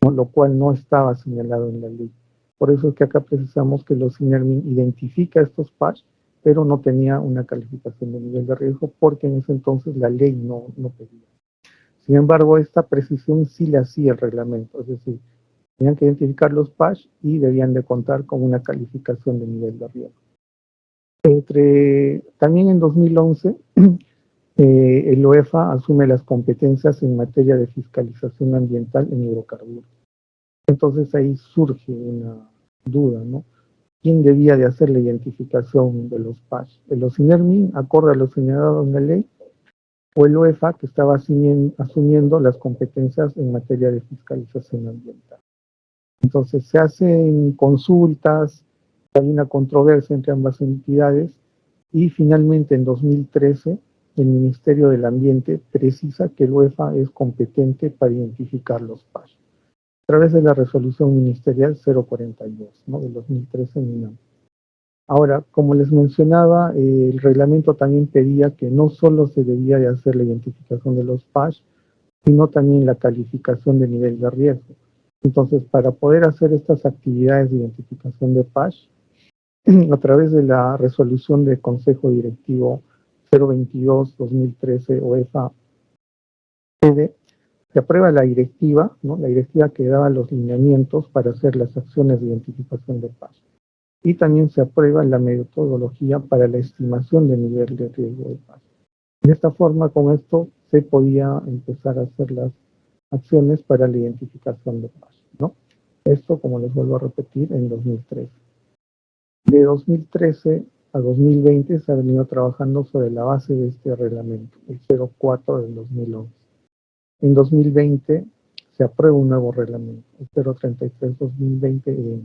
¿no? Lo cual no estaba señalado en la ley. Por eso es que acá precisamos que el OCINERMIN identifica estos PAS, pero no tenía una calificación de nivel de riesgo porque en ese entonces la ley no pedía. Sin embargo, esta precisión sí la hacía el reglamento, es decir, tenían que identificar los PAS y debían de contar con una calificación de nivel de riesgo. También en 2011, el OEFA asume las competencias en materia de fiscalización ambiental en hidrocarburos. Entonces ahí surge una duda, ¿no? ¿Quién debía de hacer la identificación de los PAS? ¿El OCINERMIN, acorde a lo señalado en la ley, o el OEFA, que estaba asumiendo las competencias en materia de fiscalización ambiental? Entonces se hacen consultas, hay una controversia entre ambas entidades y finalmente en 2013 el Ministerio del Ambiente precisa que el OEFA es competente para identificar los PAS a través de la resolución ministerial 042, ¿no? Del 2013 en UNAM. Ahora, como les mencionaba, el reglamento también pedía que no solo se debía de hacer la identificación de los PAS, sino también la calificación de nivel de riesgo. Entonces, para poder hacer estas actividades de identificación de PAS, a través de la resolución del Consejo Directivo 022-2013 OEFA-PD, se aprueba la directiva, ¿no? La directiva que daba los lineamientos para hacer las acciones de identificación de PAS. Y también se aprueba la metodología para la estimación del nivel de riesgo de PAS. De esta forma, con esto se podía empezar a hacer las acciones para la identificación de PAS, ¿no? Esto, como les vuelvo a repetir, en 2013. De 2013 a 2020 se ha venido trabajando sobre la base de este reglamento, el 04 del 2011. En 2020 se aprueba un nuevo reglamento, el 033-2020,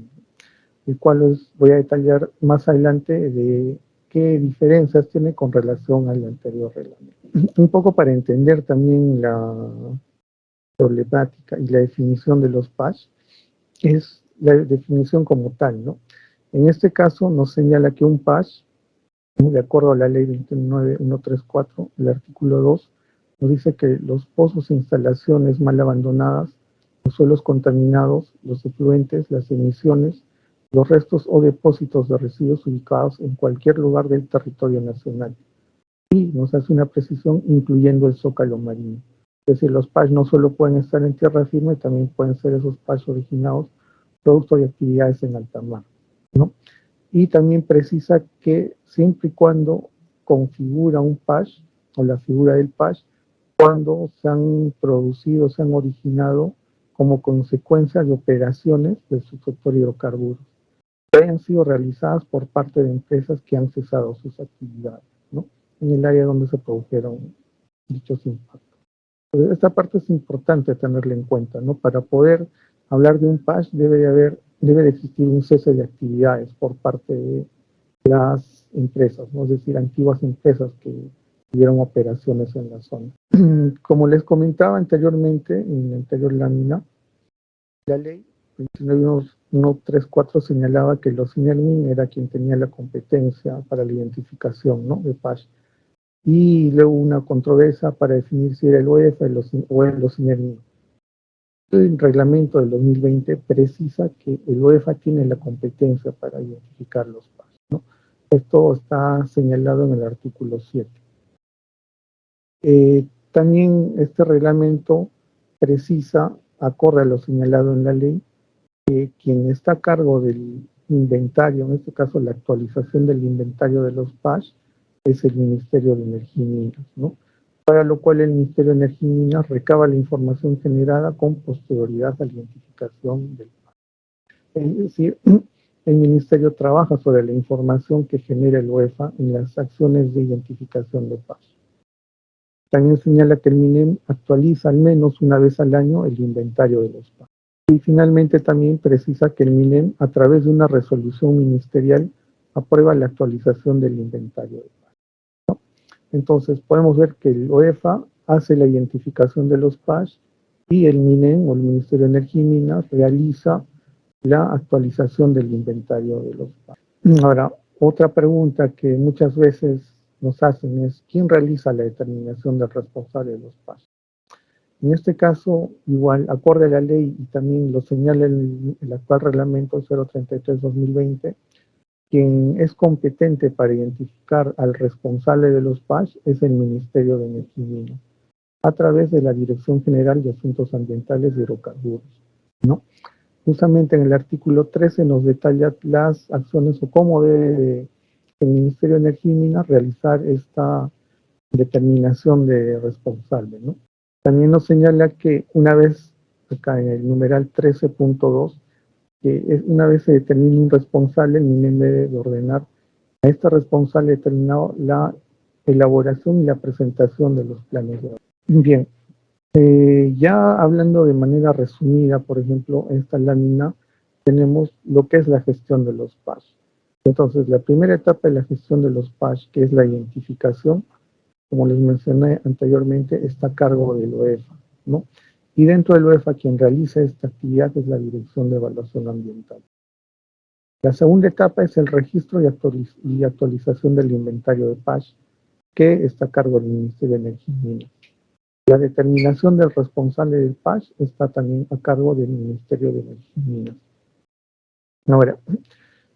el cual voy a detallar más adelante de qué diferencias tiene con relación al anterior reglamento. Un poco para entender también la problemática y la definición de los PAS, es la definición como tal, ¿no? En este caso nos señala que un PAS, de acuerdo a la ley 29134, el artículo 2, nos dice que los pozos e instalaciones mal abandonadas, los suelos contaminados, los efluentes, las emisiones, los restos o depósitos de residuos ubicados en cualquier lugar del territorio nacional. Y nos hace una precisión incluyendo el zócalo marino. Es decir, los PAS no solo pueden estar en tierra firme, también pueden ser esos PAS originados producto de actividades en alta mar, ¿no? Y también precisa que siempre y cuando configura un PASH o la figura del PASH, cuando se han producido, se han originado como consecuencia de operaciones del subsector hidrocarburos que hayan sido realizadas por parte de empresas que han cesado sus actividades, ¿no? En el área donde se produjeron dichos impactos. Entonces, esta parte es importante tenerla en cuenta, ¿no? Para poder hablar de un PASH debe de existir un cese de actividades por parte de las empresas, ¿no? Es decir, antiguas empresas que tuvieron operaciones en la zona. Como les comentaba anteriormente, en la anterior lámina, la ley 29134 señalaba que los INERMIN era quien tenía la competencia para la identificación, ¿no?, de PASH. Y luego una controversia para definir si era el OEFA o los INERMIN. El reglamento del 2020 precisa que el OEFA tiene la competencia para identificar los PASH, ¿no? Esto está señalado en el artículo 7. También este reglamento precisa, acorde a lo señalado en la ley, que quien está a cargo del inventario, en este caso la actualización del inventario de los PASH, es el Ministerio de Energía y Minas, ¿no? Para lo cual el Ministerio de Energía y Minas recaba la información generada con posterioridad a la identificación del PASH. Es decir, el Ministerio trabaja sobre la información que genera el OEFA en las acciones de identificación de PASH. También señala que el MINEM actualiza al menos una vez al año el inventario de los PASH. Y finalmente también precisa que el MINEM, a través de una resolución ministerial, aprueba la actualización del inventario de PASH, ¿no? Entonces podemos ver que el OEFA hace la identificación de los PASH y el MINEM o el Ministerio de Energía y Minas realiza la actualización del inventario de los PASH. Ahora, otra pregunta que muchas veces nos hacen es, ¿quién realiza la determinación del responsable de los PASH? En este caso, igual, acorde a la ley y también lo señala el actual reglamento 033-2020, quien es competente para identificar al responsable de los PASH es el Ministerio de Energía y Minas, a través de la Dirección General de Asuntos Ambientales y Hidrocarburos, ¿no? Justamente en el artículo 13 nos detalla las acciones o cómo debe el Ministerio de Energía y Minas realizar esta determinación de responsable, ¿no? También nos señala que una vez, acá en el numeral 13.2, que una vez se determine un responsable, el MINEM debe ordenar a este responsable determinado la elaboración y la presentación de los planes de obra. Bien, ya hablando de manera resumida, por ejemplo, en esta lámina tenemos lo que es la gestión de los PASH. Entonces, la primera etapa de la gestión de los PASH, que es la identificación, como les mencioné anteriormente, está a cargo del OEFA, ¿no? Y dentro del OEFA, quien realiza esta actividad es la Dirección de Evaluación Ambiental. La segunda etapa es el registro y actualización del inventario de PASH, que está a cargo del Ministerio de Energía y Minas. La determinación del responsable del PASH está también a cargo del Ministerio de Energía y Minas. Ahora,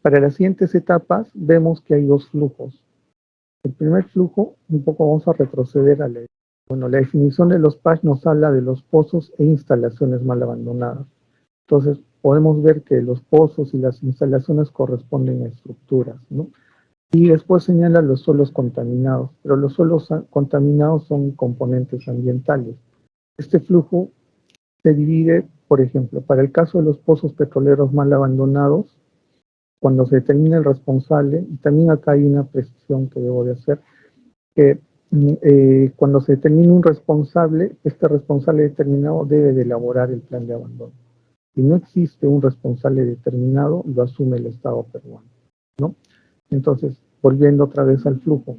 para las siguientes etapas vemos que hay dos flujos. El primer flujo, un poco vamos a retroceder a la definición de los PASH nos habla de los pozos e instalaciones mal abandonadas. Entonces, podemos ver que los pozos y las instalaciones corresponden a estructuras, ¿no? Y después señala los suelos contaminados, pero los suelos contaminados son componentes ambientales. Este flujo se divide, por ejemplo, para el caso de los pozos petroleros mal abandonados, cuando se determina el responsable, y también acá hay una precisión que debo de hacer, que cuando se determina un responsable, este responsable determinado debe de elaborar el plan de abandono. Si no existe un responsable determinado, lo asume el Estado peruano, ¿no? Entonces, volviendo otra vez al flujo,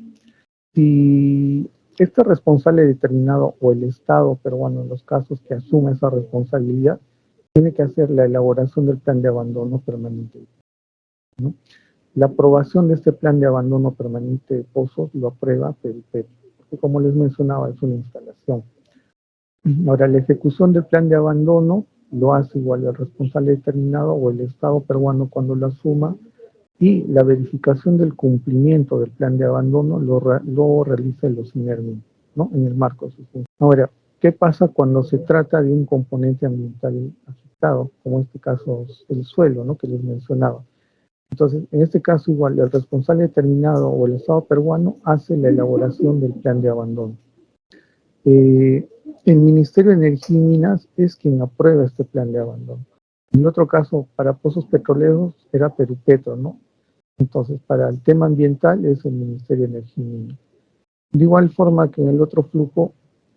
si este responsable determinado o el Estado peruano, en los casos que asume esa responsabilidad, tiene que hacer la elaboración del plan de abandono permanente, ¿no? La aprobación de este plan de abandono permanente de pozos lo aprueba PERIPET, porque como les mencionaba, es una instalación. Ahora, la ejecución del plan de abandono lo hace igual el responsable determinado o el Estado peruano cuando lo asuma, y la verificación del cumplimiento del plan de abandono lo realiza los INERMIN, ¿no?, en el marco de su función. Ahora, ¿qué pasa cuando se trata de un componente ambiental afectado? afectado, como en este caso el suelo, ¿no?, que les mencionaba. Entonces, en este caso igual, el responsable determinado o el Estado peruano hace la elaboración del plan de abandono. El Ministerio de Energía y Minas es quien aprueba este plan de abandono. En el otro caso, para pozos petroleros, era Perupetro, ¿no? Entonces, para el tema ambiental es el Ministerio de Energía y Minas. De igual forma que en el otro flujo,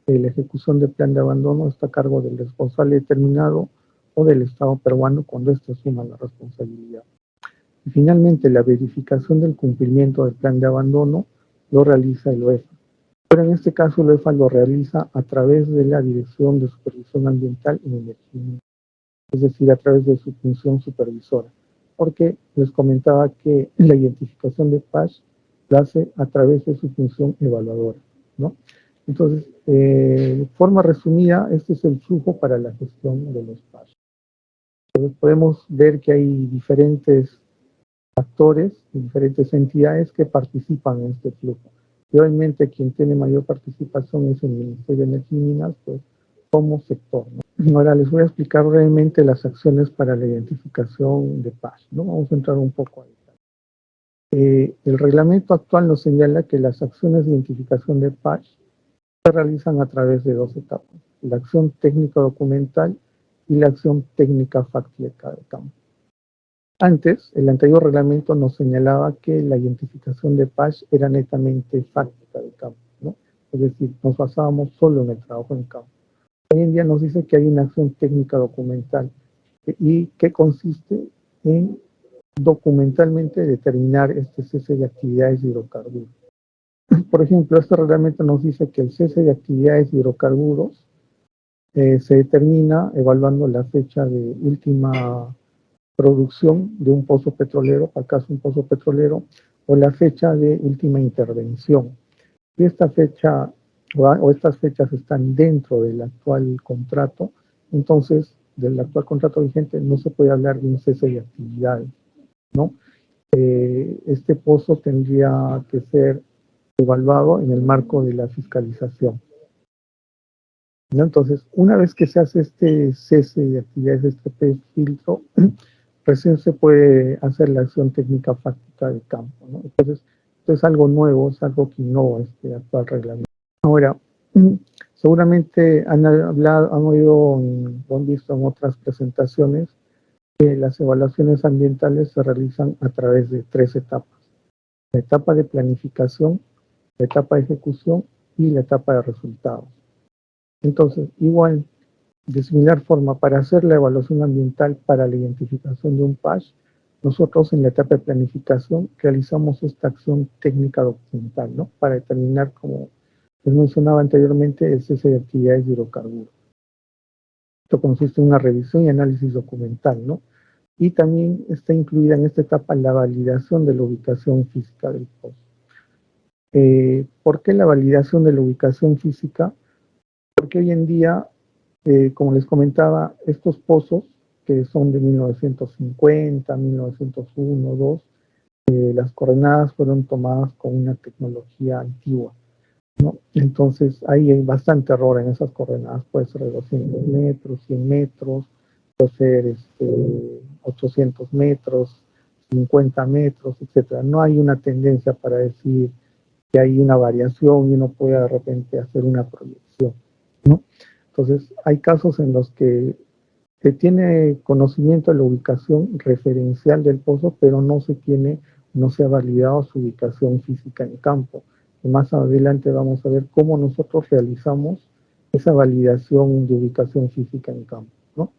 la ejecución del plan de abandono está a cargo del responsable determinado o del Estado peruano cuando éste asuma la responsabilidad. Y finalmente, la verificación del cumplimiento del plan de abandono lo realiza el OEFA. Pero en este caso, el OEFA lo realiza a través de la Dirección de Supervisión Ambiental y Energía, es decir, a través de su función supervisora. Porque les comentaba que la identificación de PASH la hace a través de su función evaluadora, ¿no? Entonces, de forma resumida, este es el flujo para la gestión de los PASH. Entonces, podemos ver que hay diferentes actores, diferentes entidades que participan en este flujo. Y obviamente quien tiene mayor participación es el Ministerio de Energía y Minas, pues como sector, ¿no? Ahora les voy a explicar brevemente las acciones para la identificación de PASH, ¿no? Vamos a entrar un poco ahí. El reglamento actual nos señala que las acciones de identificación de PASH se realizan a través de dos etapas: la acción técnica documental y la acción técnica fáctica de campo. Antes, el anterior reglamento nos señalaba que la identificación de PASH era netamente fáctica de campo, ¿no? Es decir, nos basábamos solo en el trabajo en campo. Hoy en día nos dice que hay una acción técnica documental y que consiste en documentalmente determinar este cese de actividades de hidrocarburos. Por ejemplo, este reglamento nos dice que el cese de actividades de hidrocarburos se determina evaluando la fecha de última producción de un pozo petrolero, acaso un pozo petrolero, o la fecha de última intervención. Si esta fecha o estas fechas están dentro del actual contrato, entonces del actual contrato vigente no se puede hablar de un cese de actividades, ¿no? Este pozo tendría que ser evaluado en el marco de la fiscalización, ¿no? Entonces, una vez que se hace este cese de actividades, este filtro, recién se puede hacer la acción técnica fáctica de campo, ¿no? Entonces, esto es algo nuevo, es algo que innova este actual reglamento. Ahora, seguramente han oído o han visto en otras presentaciones que las evaluaciones ambientales se realizan a través de tres etapas: la etapa de planificación, la etapa de ejecución y la etapa de resultados. Entonces, igual, de similar forma, para hacer la evaluación ambiental para la identificación de un PASH, nosotros en la etapa de planificación realizamos esta acción técnica documental, ¿no?, para determinar, como les mencionaba anteriormente, el cese de actividades de hidrocarburos. Esto consiste en una revisión y análisis documental, ¿no? Y también está incluida en esta etapa la validación de la ubicación física del pozo. ¿Por qué la validación de la ubicación física? Porque hoy en día, como les comentaba, estos pozos, que son de 1950, 1901, 2, las coordenadas fueron tomadas con una tecnología antigua, ¿no? Entonces, ahí hay bastante error en esas coordenadas. Puede ser de 200 metros, 100 metros, puede ser 800 metros, 50 metros, etc. No hay una tendencia para decir que hay una variación y uno puede de repente hacer una proyección, ¿no? Entonces, hay casos en los que se tiene conocimiento de la ubicación referencial del pozo, pero no se ha validado su ubicación física en campo. Y más adelante vamos a ver cómo nosotros realizamos esa validación de ubicación física en campo, ¿no?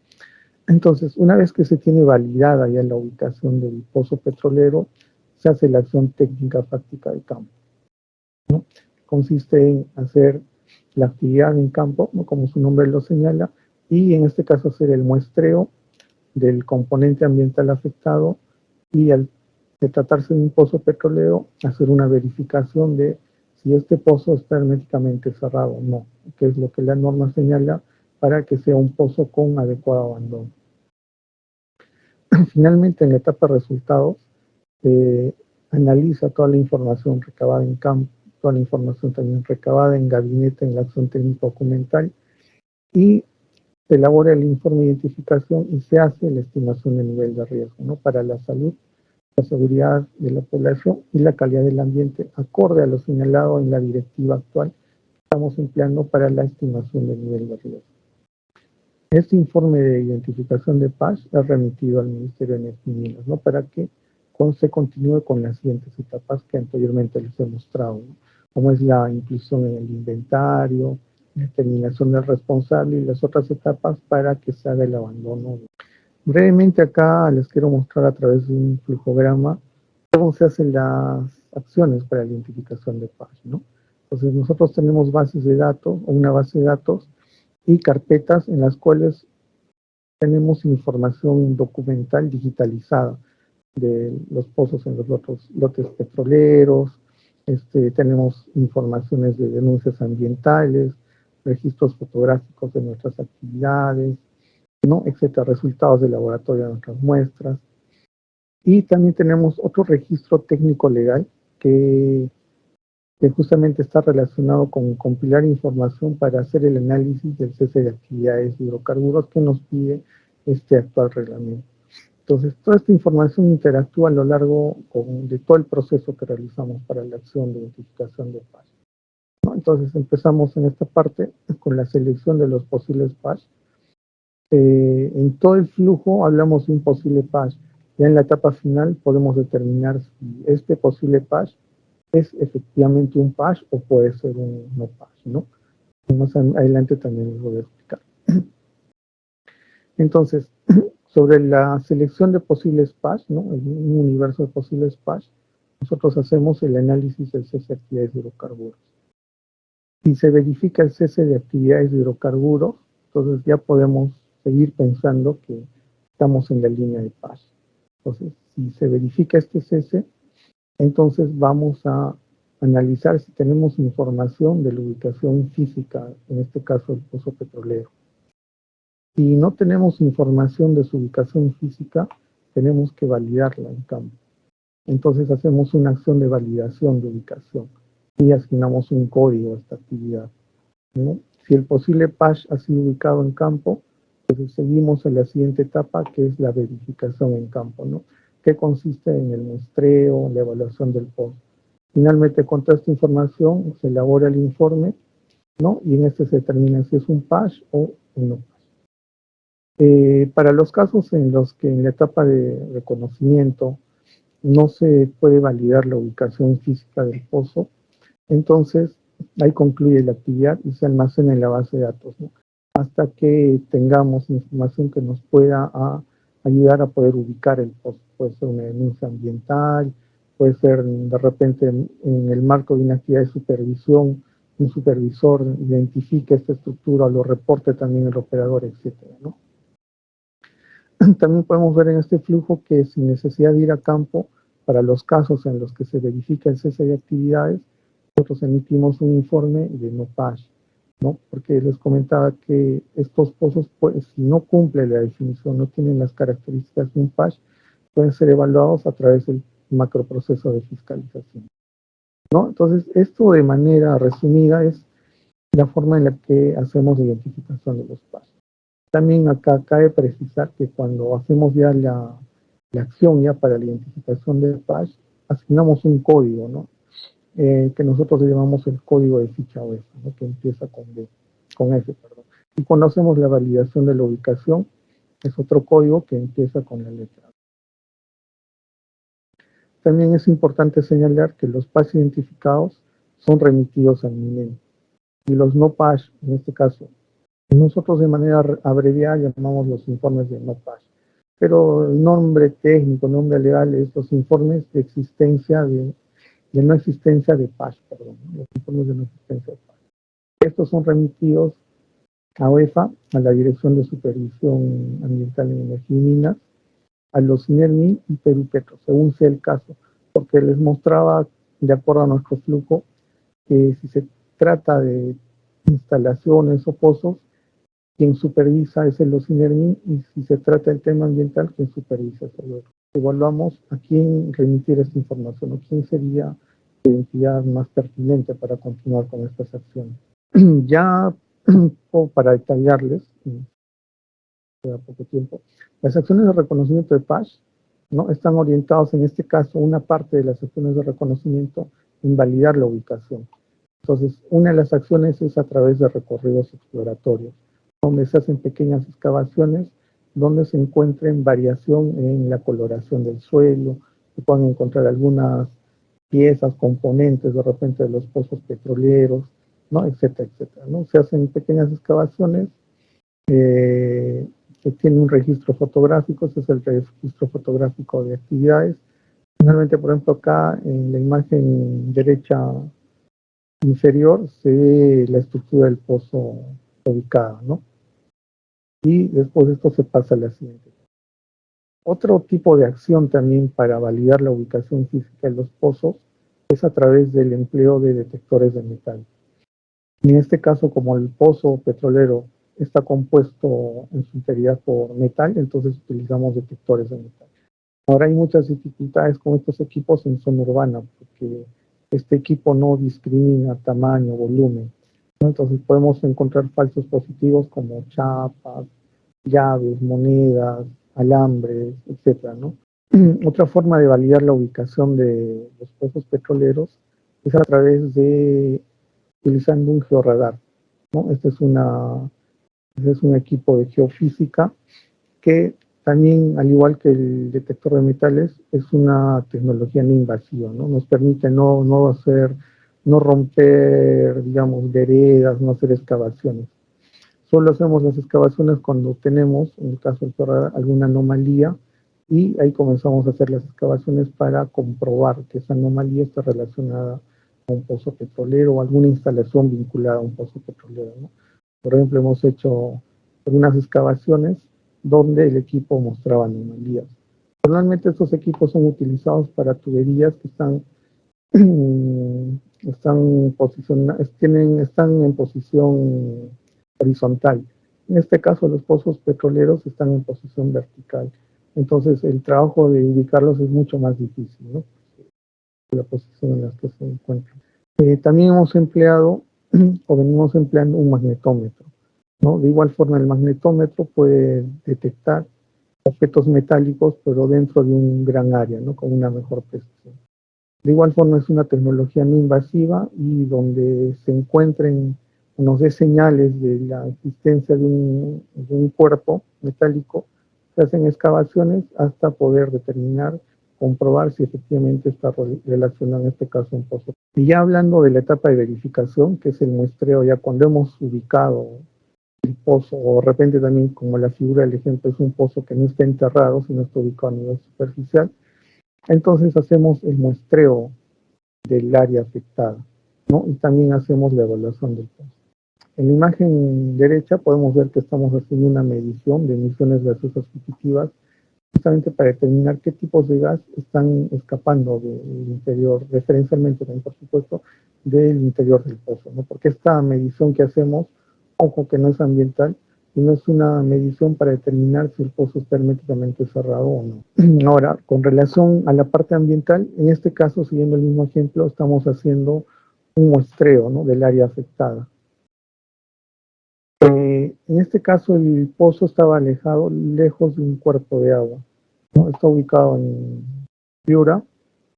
Entonces, una vez que se tiene validada ya la ubicación del pozo petrolero, se hace la acción técnica práctica de campo, ¿no? Consiste en hacer la actividad en campo, ¿no?, como su nombre lo señala, y en este caso hacer el muestreo del componente ambiental afectado, y al tratarse de un pozo petrolero, hacer una verificación de si este pozo está herméticamente cerrado o no, que es lo que la norma señala para que sea un pozo con adecuado abandono. Finalmente, en la etapa de resultados, analiza toda la información recabada en campo, toda la información también recabada en gabinete en la acción técnica documental, y se elabora el informe de identificación y se hace la estimación del nivel de riesgo, ¿no? Para la salud, la seguridad de la población y la calidad del ambiente, acorde a lo señalado en la directiva actual que estamos empleando para la estimación del nivel de riesgo. Este informe de identificación de PASH es remitido al Ministerio de Energía y Minas, ¿no? Para que se continúe con las siguientes etapas que anteriormente les he mostrado, ¿no? Como es la inclusión en el inventario, determinación del responsable y las otras etapas para que se haga el abandono. Brevemente acá les quiero mostrar a través de un flujograma cómo se hacen las acciones para la identificación de PASH, ¿no? Entonces nosotros tenemos bases de datos o una base de datos y carpetas en las cuales tenemos información documental digitalizada de los pozos en los lotes petroleros, tenemos informaciones de denuncias ambientales, registros fotográficos de nuestras actividades, ¿no? Etcétera, resultados de laboratorio de nuestras muestras. Y también tenemos otro registro técnico legal que justamente está relacionado con compilar información para hacer el análisis del cese de actividades de hidrocarburos que nos pide este actual reglamento. Entonces, toda esta información interactúa a lo largo de todo el proceso que realizamos para la acción de identificación de PASH, ¿no? Entonces, empezamos en esta parte con la selección de los posibles PASH. En todo el flujo hablamos de un posible PASH. Ya en la etapa final podemos determinar si este posible PASH es efectivamente un PASH o puede ser un no PASH, ¿no? Más adelante también les voy a explicar. Entonces, sobre la selección de posibles PASH, ¿no? Un universo de posibles PASH, nosotros hacemos el análisis del cese de actividades de hidrocarburos. Si se verifica el cese de actividades de hidrocarburos, entonces ya podemos seguir pensando que estamos en la línea de PASH. Entonces, si se verifica este cese, entonces vamos a analizar si tenemos información de la ubicación física, en este caso el pozo petrolero. Si no tenemos información de su ubicación física, tenemos que validarla en campo. Entonces hacemos una acción de validación de ubicación y asignamos un código a esta actividad, ¿no? Si el posible PASH ha sido ubicado en campo, pues seguimos a la siguiente etapa, que es la verificación en campo, ¿no? Que consiste en el muestreo, la evaluación del pozo. Finalmente, con toda esta información, se elabora el informe, ¿no? Y en este se determina si es un PASH o un no PASH. Para los casos en los que en la etapa de reconocimiento no se puede validar la ubicación física del pozo, entonces ahí concluye la actividad y se almacena en la base de datos, ¿no? Hasta que tengamos información que nos pueda ayudar a poder ubicar el pozo. Puede ser una denuncia ambiental, puede ser de repente en el marco de una actividad de supervisión, un supervisor identifique esta estructura, lo reporte también el operador, etcétera, ¿no? También podemos ver en este flujo que sin necesidad de ir a campo, para los casos en los que se verifica el cese de actividades, nosotros emitimos un informe de no PASH, ¿no? Porque les comentaba que estos pozos, pues, si no cumple la definición, no tienen las características de un PASH, pueden ser evaluados a través del macroproceso de fiscalización, ¿no? Entonces, esto de manera resumida es la forma en la que hacemos la identificación de los PASH. También acá cabe precisar que cuando hacemos ya la acción ya para la identificación del PASH, asignamos un código, ¿no? Que nosotros le llamamos el código de ficha UEFA, ¿no? Que empieza con F, perdón. Y cuando hacemos la validación de la ubicación, es otro código que empieza con la letra A. También es importante señalar que los PASH identificados son remitidos al MINEM. Y los no PASH, en este caso, nosotros de manera abreviada llamamos los informes de no PASH. Pero el nombre técnico, el nombre legal es los informes de existencia de no existencia de PASH, perdón, los informes de no existencia de PASH. Estos son remitidos a UEFA, a la Dirección de Supervisión Ambiental en Energía y Minas, a los INERMI y Perú Petro, según sea el caso, porque les mostraba, de acuerdo a nuestro flujo, que si se trata de instalaciones o pozos, quien supervisa es el INERMI, y si se trata del tema ambiental, quien supervisa es el otro. Evaluamos a quién remitir esta información o quién sería la entidad más pertinente para continuar con estas acciones. Ya para detallarles, queda poco tiempo. Las acciones de reconocimiento de PASH, ¿no? Están orientados, en este caso, una parte de las acciones de reconocimiento en validar la ubicación. Entonces, una de las acciones es a través de recorridos exploratorios, donde se hacen pequeñas excavaciones, donde se encuentren variación en la coloración del suelo, se pueden encontrar algunas piezas, componentes de repente de los pozos petroleros, ¿no? Etcétera, etcétera, ¿no? Se hacen pequeñas excavaciones, que tiene un registro fotográfico, ese es el registro fotográfico de actividades. Finalmente, por ejemplo, acá en la imagen derecha inferior se ve la estructura del pozo ubicada, ¿no? Y después de esto se pasa a la siguiente. Otro tipo de acción también para validar la ubicación física de los pozos es a través del empleo de detectores de metal. En este caso, como el pozo petrolero está compuesto en su integridad por metal, entonces utilizamos detectores de metal. Ahora hay muchas dificultades con estos equipos en zona urbana, porque este equipo no discrimina tamaño, volumen, ¿no? Entonces podemos encontrar falsos positivos como chapas, llaves, monedas, alambres, etcétera, ¿no? Otra forma de validar la ubicación de los pozos petroleros es a través de utilizando un georradar, ¿no? Este es un equipo de geofísica que también, al igual que el detector de metales, es una tecnología no invasiva, ¿no? Nos permite no romper, digamos, veredas, no hacer excavaciones. Solo hacemos las excavaciones cuando tenemos, en el caso del georradar, alguna anomalía, y ahí comenzamos a hacer las excavaciones para comprobar que esa anomalía está relacionada a un pozo petrolero o alguna instalación vinculada a un pozo petrolero, ¿no? Por ejemplo, hemos hecho algunas excavaciones donde el equipo mostraba anomalías. Normalmente estos equipos son utilizados para tuberías que están están en posición horizontal. En este caso, los pozos petroleros están en posición vertical. Entonces, el trabajo de ubicarlos es mucho más difícil, ¿no? La posición en la que se encuentran. También hemos empleado o venimos empleando un magnetómetro, ¿no? De igual forma, el magnetómetro puede detectar objetos metálicos, pero dentro de un gran área, ¿no? Con una mejor precisión. De igual forma, es una tecnología no invasiva y donde se encuentren, nos dé señales de la existencia de un cuerpo metálico, se hacen excavaciones hasta poder determinar, comprobar si efectivamente está relacionado, en este caso, un pozo. Y ya hablando de la etapa de verificación, que es el muestreo, ya cuando hemos ubicado el pozo, o de repente también, como la figura del ejemplo, es un pozo que no está enterrado, sino está ubicado a nivel superficial, entonces hacemos el muestreo del área afectada, ¿no? Y también hacemos la evaluación del pozo. En la imagen derecha podemos ver que estamos haciendo una medición de emisiones gasosas fugitivas, justamente para determinar qué tipos de gas están escapando del interior, referencialmente también, por supuesto, del interior del pozo, ¿no? Porque esta medición que hacemos, ojo que no es ambiental, sino es una medición para determinar si el pozo está herméticamente cerrado o no. Ahora, con relación a la parte ambiental, en este caso, siguiendo el mismo ejemplo, estamos haciendo un muestreo, ¿no? Del área afectada. En este caso, el pozo estaba alejado, lejos de un cuerpo de agua, ¿no? Está ubicado en Piura,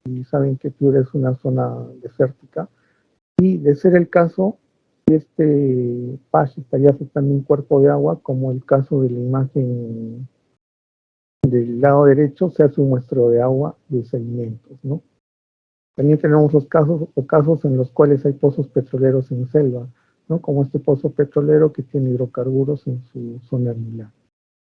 y saben que Piura es una zona desértica, y de ser el caso, este paso estaría afectando un cuerpo de agua, como el caso de la imagen del lado derecho, se hace un muestreo de agua de sedimentos, ¿no? También tenemos los casos en los cuales hay pozos petroleros en selva, ¿no? Como este pozo petrolero que tiene hidrocarburos en su zona anular.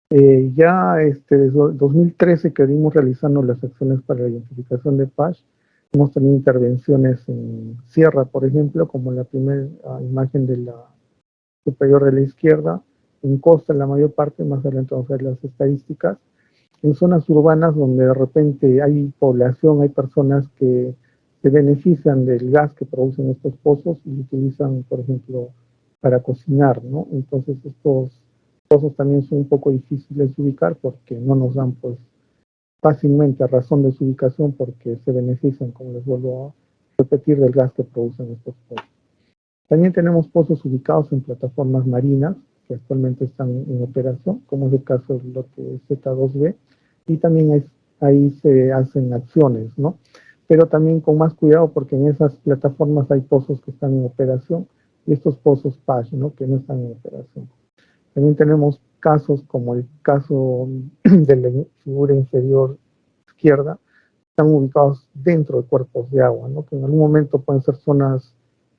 Desde 2013 que venimos realizando las acciones para la identificación de PASH, hemos tenido intervenciones en sierra, por ejemplo, como la primera imagen de la superior de la izquierda, en costa la mayor parte, más adelante vamos a ver las estadísticas, en zonas urbanas donde de repente hay población, hay personas que se benefician del gas que producen estos pozos y lo utilizan, por ejemplo, para cocinar, ¿no? Entonces estos pozos también son un poco difíciles de ubicar porque no nos dan, pues, fácilmente a razón de su ubicación porque se benefician, como les vuelvo a repetir, del gas que producen estos pozos. También tenemos pozos ubicados en plataformas marinas, que actualmente están en operación, como es el caso del lote Z2B, y también ahí se hacen acciones, ¿no? Pero también con más cuidado porque en esas plataformas hay pozos que están en operación y estos pozos PASH, ¿no? Que no están en operación. También tenemos casos como el caso de la figura inferior izquierda, están ubicados dentro de cuerpos de agua, ¿no? Que en algún momento pueden ser zonas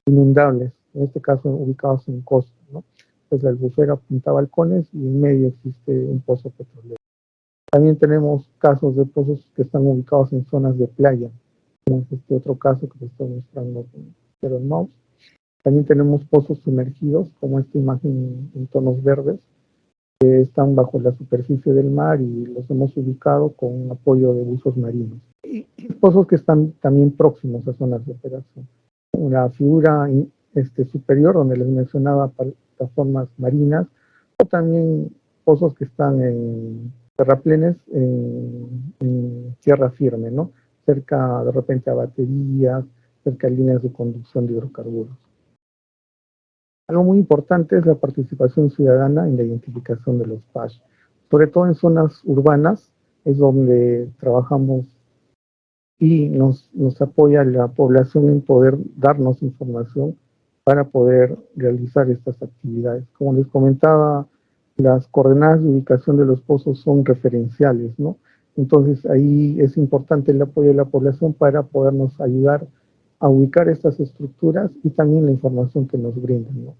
inundables, en este caso ubicados en costa, ¿no? Entonces la albufera apunta a balcones y en medio existe un pozo petrolero. También tenemos casos de pozos que están ubicados en zonas de playa, como es este otro caso que te estoy mostrando con el mouse. También tenemos pozos sumergidos, como esta imagen en tonos verdes, que están bajo la superficie del mar y los hemos ubicado con apoyo de buzos marinos. Y pozos que están también próximos a zonas de operación. Una figura superior, donde les mencionaba plataformas marinas, o también pozos que están en terraplenes, en tierra firme, ¿no? Cerca de repente a baterías, cerca de líneas de conducción de hidrocarburos. Algo muy importante es la participación ciudadana en la identificación de los PASH. Sobre todo en zonas urbanas es donde trabajamos y nos apoya la población en poder darnos información para poder realizar estas actividades. Como les comentaba, las coordenadas de ubicación de los pozos son referenciales, ¿no? Entonces ahí es importante el apoyo de la población para podernos ayudar a ubicar estas estructuras y también la información que nos brindan, ¿no?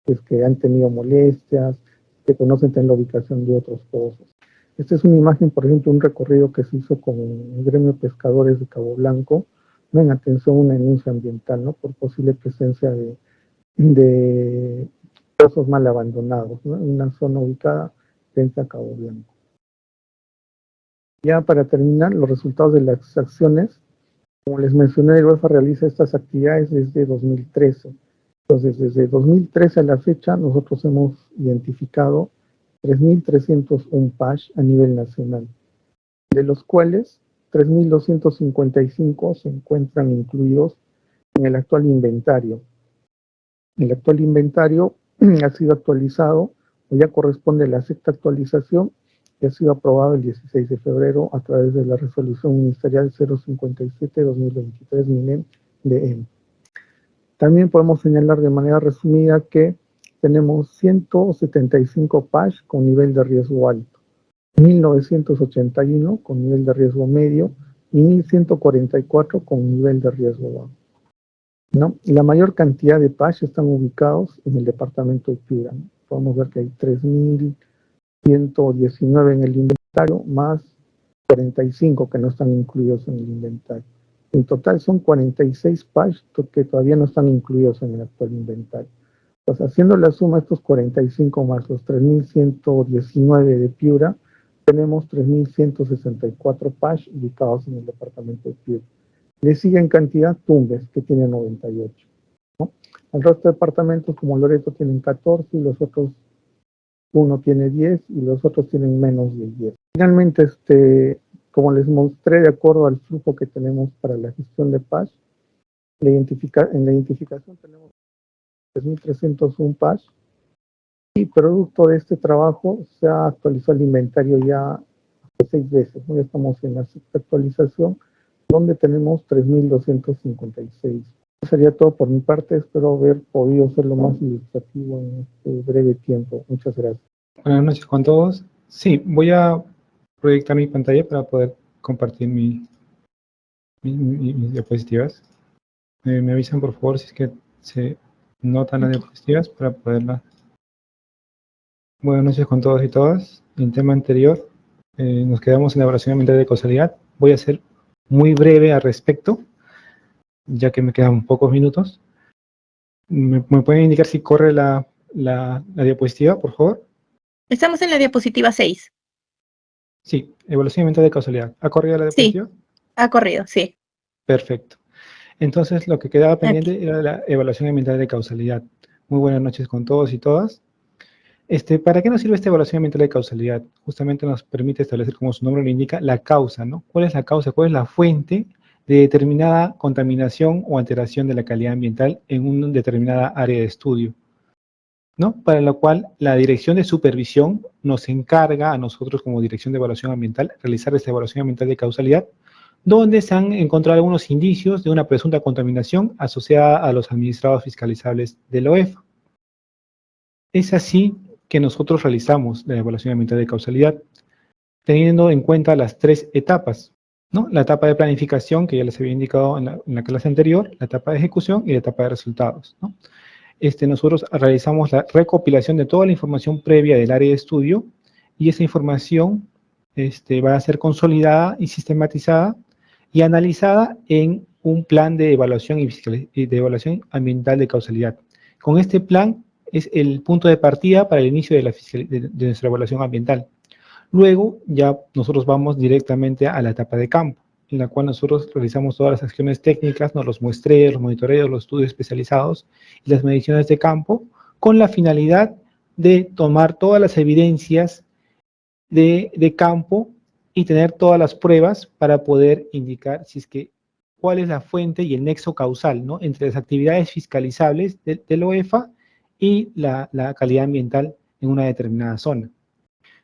Es que han tenido molestias, que conocen la ubicación de otros pozos. Esta es una imagen, por ejemplo, un recorrido que se hizo con el gremio de pescadores de Cabo Blanco, ¿no? En atención a una denuncia ambiental, ¿no? Por posible presencia de pozos mal abandonados, ¿no? En una zona ubicada frente a Cabo Blanco. Ya para terminar, los resultados de las acciones, como les mencioné, el UEFA realiza estas actividades desde 2013. Entonces, desde 2013 a la fecha, nosotros hemos identificado 3.301 PASH a nivel nacional, de los cuales 3.255 se encuentran incluidos en el actual inventario. El actual inventario ha sido actualizado, o ya corresponde a la sexta actualización, y ha sido aprobado el 16 de febrero a través de la resolución ministerial 057-2023 MINEM de EM. También podemos señalar de manera resumida que tenemos 175 PASH con nivel de riesgo alto, 1.981 con nivel de riesgo medio y 1.144 con nivel de riesgo bajo, ¿no? La mayor cantidad de PASH están ubicados en el departamento de Piura, ¿no? Podemos ver que hay 3.119 en el inventario, más 45 que no están incluidos en el inventario. En total son 46 PASH que todavía no están incluidos en el actual inventario. Entonces, haciendo la suma de estos 45 más los 3.119 de Piura, tenemos 3.164 PASH ubicados en el departamento de Piura. Le sigue en cantidad Tumbes, que tiene 98, ¿no? El resto de departamentos, como Loreto, tienen 14 y los otros, uno tiene 10 y los otros tienen menos de 10. Finalmente, como les mostré, de acuerdo al flujo que tenemos para la gestión de PASH, en la identificación tenemos 3.301 PASH y producto de este trabajo se ha actualizado el inventario ya 6 veces, ¿no? Ya estamos en la sexta actualización, donde tenemos 3.256. Eso sería todo por mi parte, espero haber podido ser lo más ilustrativo en este breve tiempo. Muchas gracias. Buenas noches con todos. Sí, voy a proyectar mi pantalla para poder compartir mis diapositivas. Me avisan por favor si es que se notan las diapositivas para poderlas. Buenas noches con todos y todas. En el tema anterior nos quedamos en la evaluación ambiental de causalidad. Voy a ser muy breve al respecto, ya que me quedan pocos minutos. ¿Me pueden indicar si corre la diapositiva, por favor? Estamos en la diapositiva 6. Sí, evaluación ambiental de causalidad. ¿Ha corrido la diapositiva? Sí, ha corrido, sí. Perfecto. Entonces, lo que quedaba Aquí. pendiente era la evaluación ambiental de causalidad. Muy buenas noches con todos y todas. ¿Para qué nos sirve esta evaluación ambiental de causalidad? Justamente nos permite establecer, como su nombre lo indica, la causa, ¿no? ¿Cuál es la causa? ¿Cuál es la fuente de determinada contaminación o alteración de la calidad ambiental en una determinada área de estudio? ¿no? Para lo cual la Dirección de Supervisión nos encarga a nosotros como Dirección de Evaluación Ambiental realizar esta evaluación ambiental de causalidad, donde se han encontrado algunos indicios de una presunta contaminación asociada a los administrados fiscalizables de la OEFA. Es así que nosotros realizamos la evaluación ambiental de causalidad, teniendo en cuenta las tres etapas, ¿no? La etapa de planificación, que ya les había indicado en la clase anterior, la etapa de ejecución y la etapa de resultados, ¿no? Nosotros realizamos la recopilación de toda la información previa del área de estudio y esa información va a ser consolidada y sistematizada y analizada en un plan de evaluación y de evaluación ambiental de causalidad. Con este plan es el punto de partida para el inicio de nuestra evaluación ambiental. Luego ya nosotros vamos directamente a la etapa de campo, en la cual nosotros realizamos todas las acciones técnicas, ¿no? Los muestreos, los monitoreos, los estudios especializados y las mediciones de campo, con la finalidad de tomar todas las evidencias de campo y tener todas las pruebas para poder indicar si es que cuál es la fuente y el nexo causal, ¿no? Entre las actividades fiscalizables de la OEFA y la calidad ambiental en una determinada zona.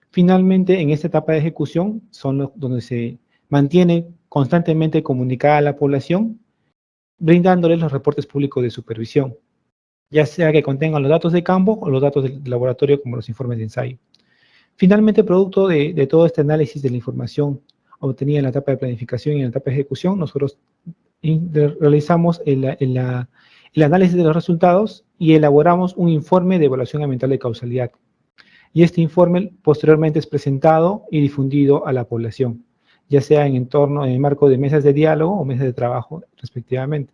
Finalmente, en esta etapa de ejecución son donde se mantiene constantemente comunicada a la población, brindándoles los reportes públicos de supervisión, ya sea que contengan los datos de campo o los datos del laboratorio como los informes de ensayo. Finalmente, producto de todo este análisis de la información obtenida en la etapa de planificación y en la etapa de ejecución, nosotros realizamos el análisis de los resultados y elaboramos un informe de evaluación ambiental de causalidad. Y este informe posteriormente es presentado y difundido a la población, ya sea en el marco de mesas de diálogo o mesas de trabajo, respectivamente.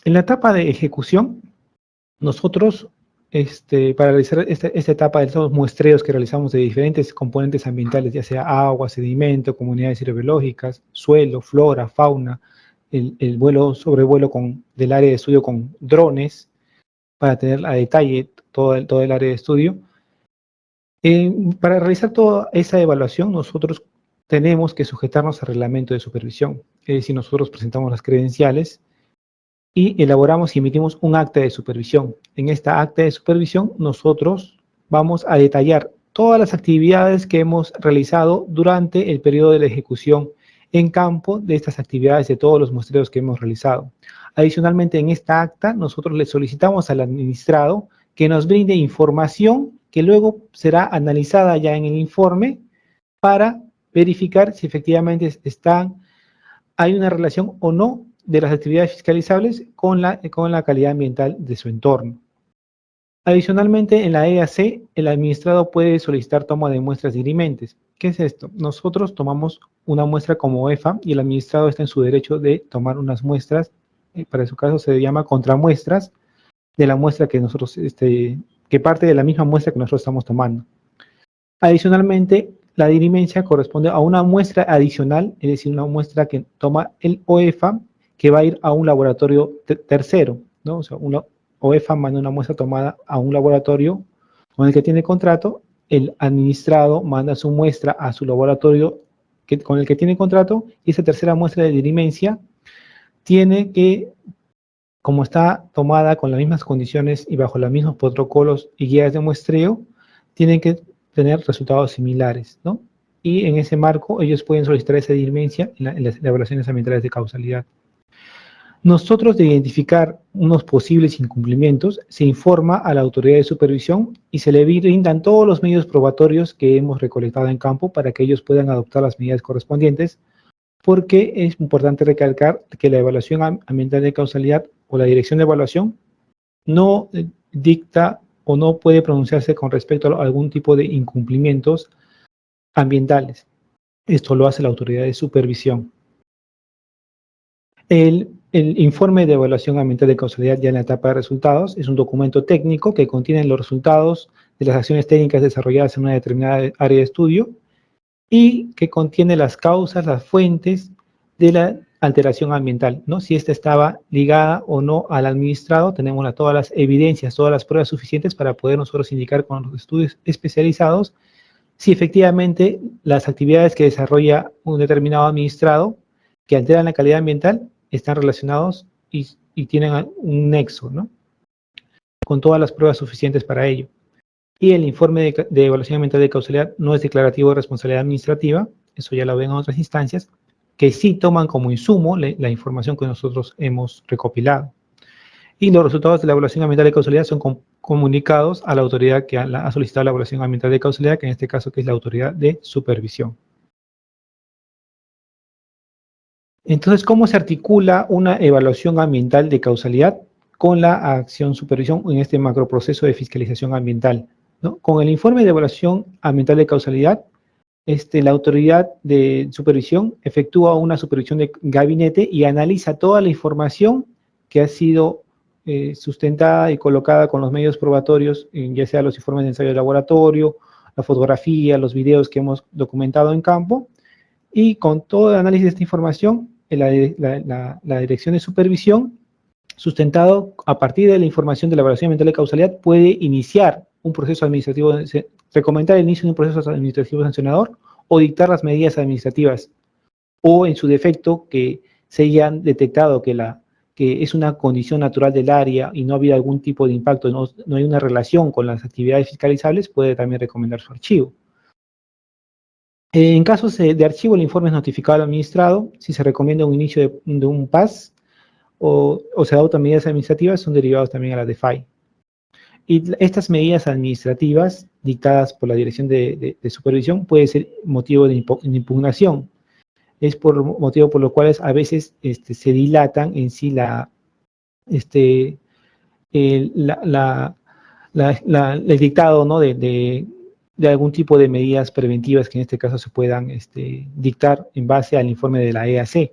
En la etapa de ejecución, nosotros, para realizar esta etapa de los muestreos que realizamos de diferentes componentes ambientales, ya sea agua, sedimento, comunidades hidrobiológicas, suelo, flora, fauna, el sobrevuelo del área de estudio con drones, para tener a detalle todo el área de estudio. Para realizar toda esa evaluación, nosotros tenemos que sujetarnos al reglamento de supervisión. Es decir, nosotros presentamos las credenciales y elaboramos y emitimos un acta de supervisión. En esta acta de supervisión, nosotros vamos a detallar todas las actividades que hemos realizado durante el periodo de la ejecución en campo de estas actividades, de todos los muestreos que hemos realizado. Adicionalmente, en esta acta, nosotros le solicitamos al administrado que nos brinde información que luego será analizada ya en el informe para verificar si efectivamente hay una relación o no de las actividades fiscalizables con la calidad ambiental de su entorno. Adicionalmente, en la EAC, el administrado puede solicitar toma de muestras dirimentes. ¿Qué es esto? Nosotros tomamos una muestra como OEFA y el administrado está en su derecho de tomar unas muestras, para su caso se llama contramuestras, de la muestra que nosotros, que parte de la misma muestra que nosotros estamos tomando. Adicionalmente, la dirimencia corresponde a una muestra adicional, es decir, una muestra que toma el OEFA, que va a ir a un laboratorio tercero, ¿no? O sea, OEFA manda una muestra tomada a un laboratorio con el que tiene contrato, el administrado manda su muestra a su laboratorio con el que tiene contrato, y esa tercera muestra de dirimencia tiene que, como está tomada con las mismas condiciones y bajo los mismos protocolos y guías de muestreo, tienen que tener resultados similares, ¿no? Y en ese marco ellos pueden solicitar esa dirimencia en las evaluaciones ambientales de causalidad. Nosotros, de identificar unos posibles incumplimientos, se informa a la autoridad de supervisión y se le brindan todos los medios probatorios que hemos recolectado en campo para que ellos puedan adoptar las medidas correspondientes, porque es importante recalcar que la evaluación ambiental de causalidad o la dirección de evaluación no dicta o no puede pronunciarse con respecto a algún tipo de incumplimientos ambientales. Esto lo hace la autoridad de supervisión. El informe de evaluación ambiental de causalidad ya en la etapa de resultados es un documento técnico que contiene los resultados de las acciones técnicas desarrolladas en una determinada área de estudio y que contiene las causas, las fuentes de la alteración ambiental, ¿no? Si esta estaba ligada o no al administrado, tenemos todas las evidencias, todas las pruebas suficientes para poder nosotros indicar con los estudios especializados si efectivamente las actividades que desarrolla un determinado administrado que alteran la calidad ambiental están relacionados y tienen un nexo, ¿no? con todas las pruebas suficientes para ello. Y el informe de evaluación ambiental de causalidad no es declarativo de responsabilidad administrativa, eso ya lo ven en otras instancias, que sí toman como insumo la información que nosotros hemos recopilado. Y los resultados de la evaluación ambiental de causalidad son comunicados a la autoridad que ha solicitado la evaluación ambiental de causalidad, que en este caso que es la autoridad de supervisión. Entonces, ¿cómo se articula una evaluación ambiental de causalidad con la acción supervisión en este macroproceso de fiscalización ambiental, ¿no? Con el informe de evaluación ambiental de causalidad, la autoridad de supervisión efectúa una supervisión de gabinete y analiza toda la información que ha sido sustentada y colocada con los medios probatorios, ya sea los informes de ensayo de laboratorio, la fotografía, los videos que hemos documentado en campo, y con todo el análisis de esta información, la dirección de supervisión, sustentado a partir de la información de la evaluación ambiental de causalidad, puede iniciar un proceso administrativo, recomendar el inicio de un proceso administrativo sancionador o dictar las medidas administrativas, o en su defecto que se hayan detectado que es una condición natural del área y no ha habido algún tipo de impacto, no hay una relación con las actividades fiscalizables, puede también recomendar su archivo. En casos de archivo, el informe es notificado al administrado. Si se recomienda un inicio de un PAS o se adoptan medidas administrativas, son derivados también a la DEFAI. Y estas medidas administrativas dictadas por la Dirección de Supervisión puede ser motivo de impugnación. Es por motivo por lo cual a veces se dilatan en sí el dictado, ¿no? de algún tipo de medidas preventivas que en este caso se puedan dictar en base al informe de la EAC,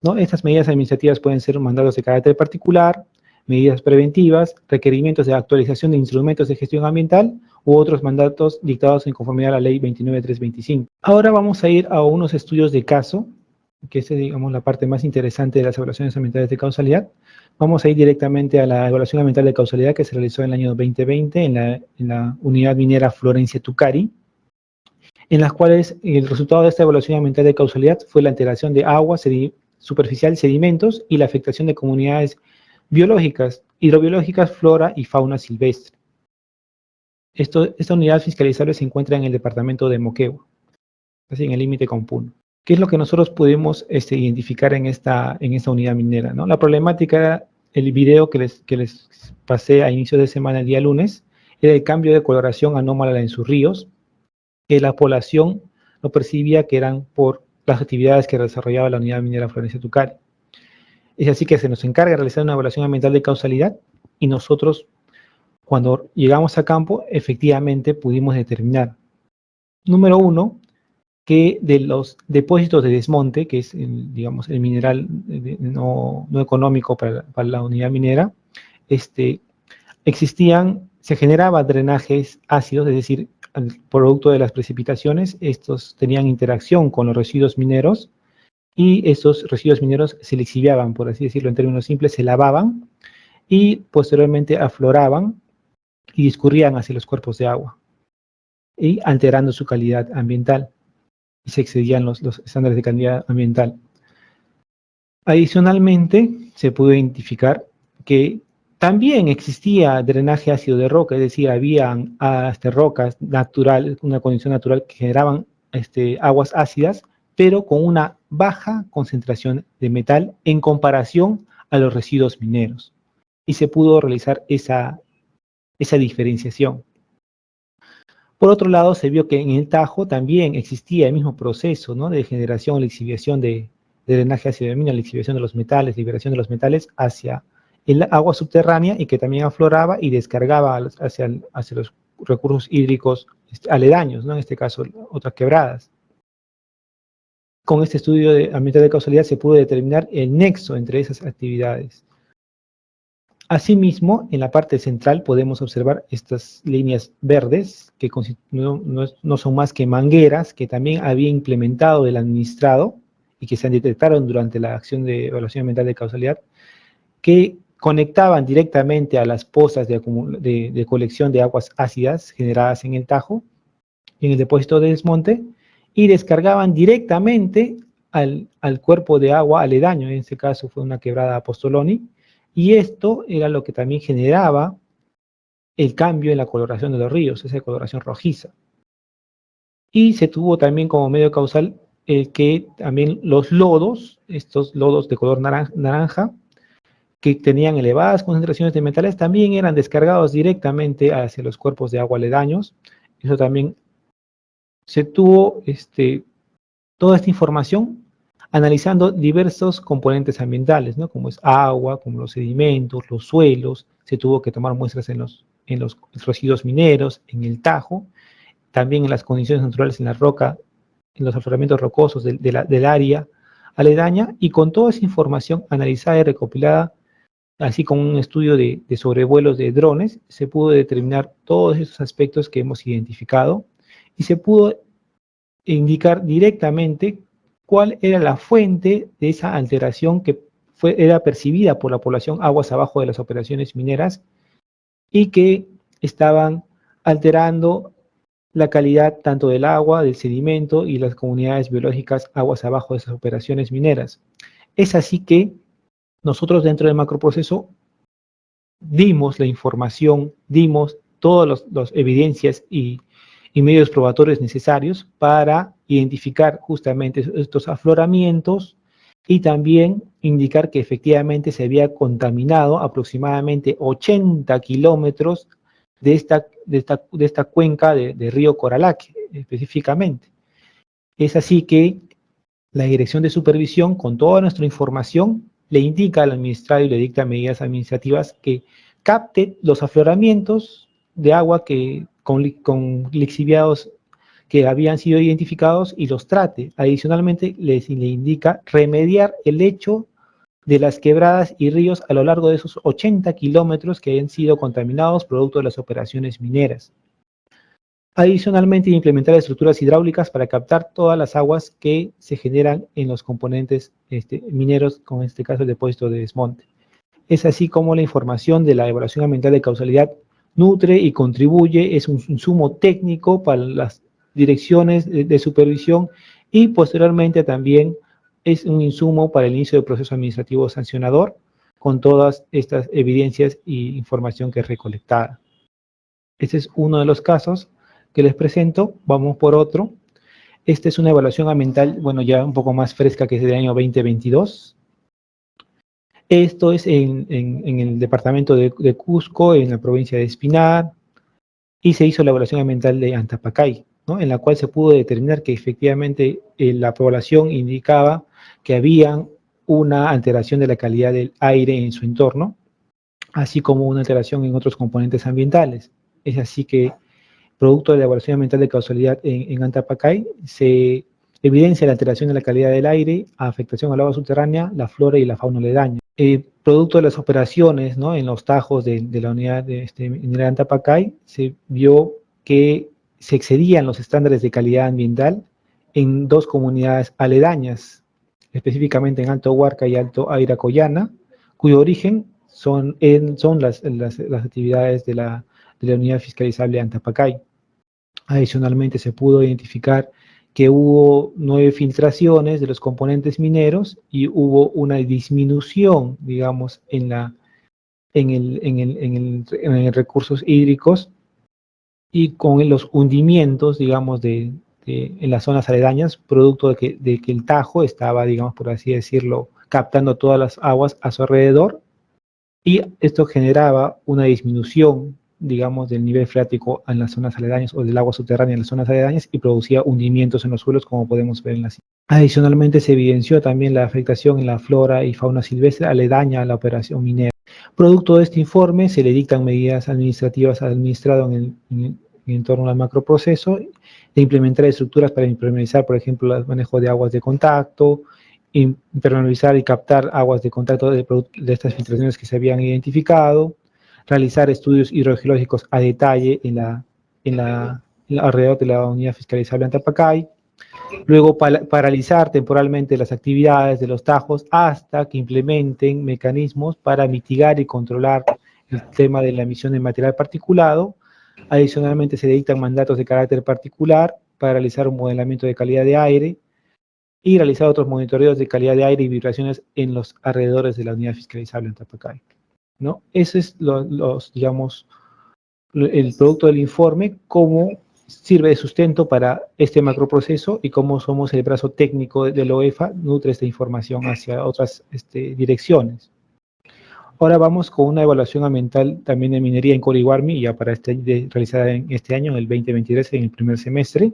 ¿no? Estas medidas administrativas pueden ser mandados de carácter particular, medidas preventivas, requerimientos de actualización de instrumentos de gestión ambiental u otros mandatos dictados en conformidad a la ley 29325. Ahora vamos a ir a unos estudios de caso, que es, digamos, la parte más interesante de las evaluaciones ambientales de causalidad. Vamos a ir directamente a la evaluación ambiental de causalidad que se realizó en el año 2020 en la unidad minera Florencia Tucari, en las cuales el resultado de esta evaluación ambiental de causalidad fue la alteración de agua superficial, sedimentos y la afectación de comunidades biológicas, hidrobiológicas, flora y fauna silvestre. Esta unidad fiscalizable se encuentra en el departamento de Moquegua, así en el límite con Puno. ¿Qué es lo que nosotros pudimos identificar en esta unidad minera, ¿no? La problemática era el video que les pasé a inicio de semana, el día lunes, era el cambio de coloración anómala en sus ríos, que la población lo percibía que eran por las actividades que desarrollaba la unidad minera Florencia Tucari. Es así que se nos encarga de realizar una evaluación ambiental de causalidad y nosotros, cuando llegamos a campo, efectivamente pudimos determinar, número uno, que de los depósitos de desmonte, que es, digamos, el mineral no económico para la unidad minera, se generaban drenajes ácidos, es decir, el producto de las precipitaciones, estos tenían interacción con los residuos mineros, y estos residuos mineros se lixiviaban, por así decirlo en términos simples, se lavaban, y posteriormente afloraban y discurrían hacia los cuerpos de agua, y alterando su calidad ambiental, y se excedían los estándares de calidad ambiental. Adicionalmente, se pudo identificar que también existía drenaje ácido de roca, es decir, habían rocas naturales, una condición natural que generaban aguas ácidas, pero con una baja concentración de metal en comparación a los residuos mineros. Y se pudo realizar esa diferenciación. Por otro lado, se vio que en el Tajo también existía el mismo proceso, ¿no? De generación o lixiviación de drenaje ácido de mina, lixiviación de los metales, liberación de los metales hacia el agua subterránea y que también afloraba y descargaba hacia los recursos hídricos aledaños, ¿no? En este caso, otras quebradas. Con este estudio ambiental de causalidad se pudo determinar el nexo entre esas actividades. Asimismo, en la parte central podemos observar estas líneas verdes, que no son más que mangueras, que también había implementado el administrado y que se detectaron durante la acción de evaluación ambiental de causalidad, que conectaban directamente a las pozas de colección de aguas ácidas generadas en el Tajo, en el depósito de desmonte, y descargaban directamente al cuerpo de agua aledaño. En este caso fue una quebrada Apostoloni, y esto era lo que también generaba el cambio en la coloración de los ríos, esa coloración rojiza. Y se tuvo también como medio causal que también los lodos, estos lodos de color naranja, que tenían elevadas concentraciones de metales, también eran descargados directamente hacia los cuerpos de agua aledaños. Eso también se tuvo toda esta información analizando diversos componentes ambientales, ¿no? Como es agua, como los sedimentos, los suelos. Se tuvo que tomar muestras en los residuos mineros, en el Tajo, también en las condiciones naturales en la roca, en los afloramientos rocosos del área aledaña, y con toda esa información analizada y recopilada, así como un estudio de sobrevuelos de drones, se pudo determinar todos esos aspectos que hemos identificado y se pudo indicar directamente cuál era la fuente de esa alteración que era percibida por la población aguas abajo de las operaciones mineras y que estaban alterando la calidad tanto del agua, del sedimento y las comunidades biológicas aguas abajo de esas operaciones mineras. Es así que nosotros dentro del macroproceso dimos la información, dimos todas las evidencias y medios probatorios necesarios para identificar justamente estos afloramientos y también indicar que efectivamente se había contaminado aproximadamente 80 kilómetros de esta cuenca de río Coralaque, específicamente. Es así que la Dirección de Supervisión, con toda nuestra información, le indica al administrado y le dicta medidas administrativas que capte los afloramientos de agua con lixiviados que habían sido identificados y los trate. Adicionalmente, le indica remediar el lecho de las quebradas y ríos a lo largo de esos 80 kilómetros que hayan sido contaminados producto de las operaciones mineras. Adicionalmente, implementar estructuras hidráulicas para captar todas las aguas que se generan en los componentes mineros, como en este caso el depósito de desmonte. Es así como la información de la evaluación ambiental de causalidad nutre y contribuye, es un insumo técnico para las direcciones de supervisión y posteriormente también es un insumo para el inicio del proceso administrativo sancionador con todas estas evidencias y información que es recolectada. Este es uno de los casos que les presento. Vamos por otro. Esta es una evaluación ambiental, bueno, ya un poco más fresca, que es del año 2022. Esto es en el departamento de Cusco, en la provincia de Espinar, y se hizo la evaluación ambiental de Antapacay, ¿no? En la cual se pudo determinar que efectivamente la población indicaba que había una alteración de la calidad del aire en su entorno, así como una alteración en otros componentes ambientales. Es así que, producto de la evaluación ambiental de causalidad en Antapacay, se evidencia la alteración de la calidad del aire, afectación al agua subterránea, la flora y la fauna aledaña. Producto de las operaciones, ¿no?, en los tajos de la unidad minera de Antapacay, se vio que se excedían los estándares de calidad ambiental en dos comunidades aledañas, específicamente en Alto Huarca y Alto Airacoyana, cuyo origen son las actividades de la unidad fiscalizable Antapacay. Adicionalmente, se pudo identificar que hubo 9 filtraciones de los componentes mineros y hubo una disminución, digamos, en recursos hídricos y con los hundimientos, digamos, en las zonas aledañas, producto de que el Tajo estaba, digamos, por así decirlo, captando todas las aguas a su alrededor, y esto generaba una disminución, digamos, del nivel freático en las zonas aledañas o del agua subterránea en las zonas aledañas y producía hundimientos en los suelos, como podemos ver en la siguiente. Adicionalmente, se evidenció también la afectación en la flora y fauna silvestre aledaña a la operación minera. Producto de este informe, se le dictan medidas administrativas al administrado en torno al macroproceso, de implementar estructuras para impermeabilizar, por ejemplo, el manejo de aguas de contacto, impermeabilizar y captar aguas de contacto de estas filtraciones que se habían identificado, realizar estudios hidrogeológicos a detalle alrededor de la unidad fiscalizable Antapacay, luego paralizar temporalmente las actividades de los tajos hasta que implementen mecanismos para mitigar y controlar el tema de la emisión de material particulado. Adicionalmente, se dictan mandatos de carácter particular para realizar un modelamiento de calidad de aire y realizar otros monitoreos de calidad de aire y vibraciones en los alrededores de la unidad fiscalizable Antapacay, ¿no? Ese es digamos, el producto del informe, cómo sirve de sustento para este macroproceso y cómo somos el brazo técnico de la OEFA, nutre esta información hacia otras direcciones. Ahora vamos con una evaluación ambiental también de minería en Corihuarmi, ya para realizada en este año, en el 2023, en el primer semestre,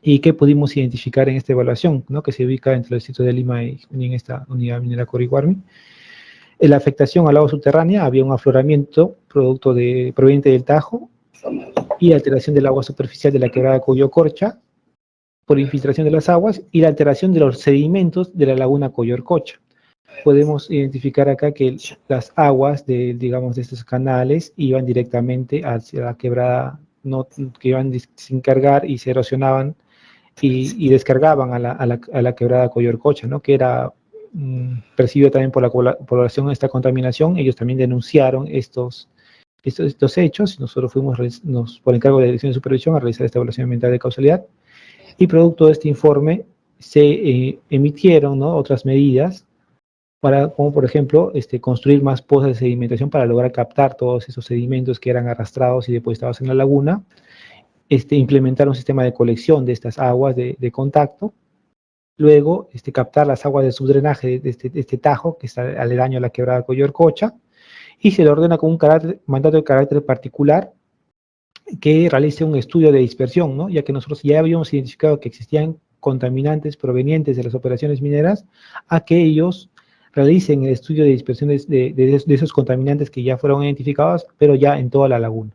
y que pudimos identificar en esta evaluación, ¿no?, que se ubica entre el distrito de Lima y en esta unidad minera Corihuarmi. En la afectación al agua subterránea había un afloramiento proveniente del Tajo y alteración del agua superficial de la quebrada Coyocorcha por infiltración de las aguas y la alteración de los sedimentos de la laguna Coyorcocha. Podemos identificar acá que las aguas de estos canales iban directamente hacia la quebrada, que iban sin cargar y se erosionaban y descargaban a la quebrada Coyorcocha, ¿no?, que era percibido también por la población esta contaminación. Ellos también denunciaron estos hechos. Nosotros fuimos, por encargo de la Dirección de Supervisión, a realizar esta evaluación ambiental de causalidad, y producto de este informe se emitieron, ¿no?, otras medidas, como por ejemplo construir más pozas de sedimentación para lograr captar todos esos sedimentos que eran arrastrados y depositados en la laguna, implementar un sistema de colección de estas aguas de contacto, luego captar las aguas de subdrenaje de este Tajo, que está aledaño a la quebrada Coyorcocha, y se le ordena con un mandato de carácter particular que realice un estudio de dispersión, ¿no?, ya que nosotros ya habíamos identificado que existían contaminantes provenientes de las operaciones mineras, a que ellos realicen el estudio de dispersión de esos contaminantes que ya fueron identificados, pero ya en toda la laguna,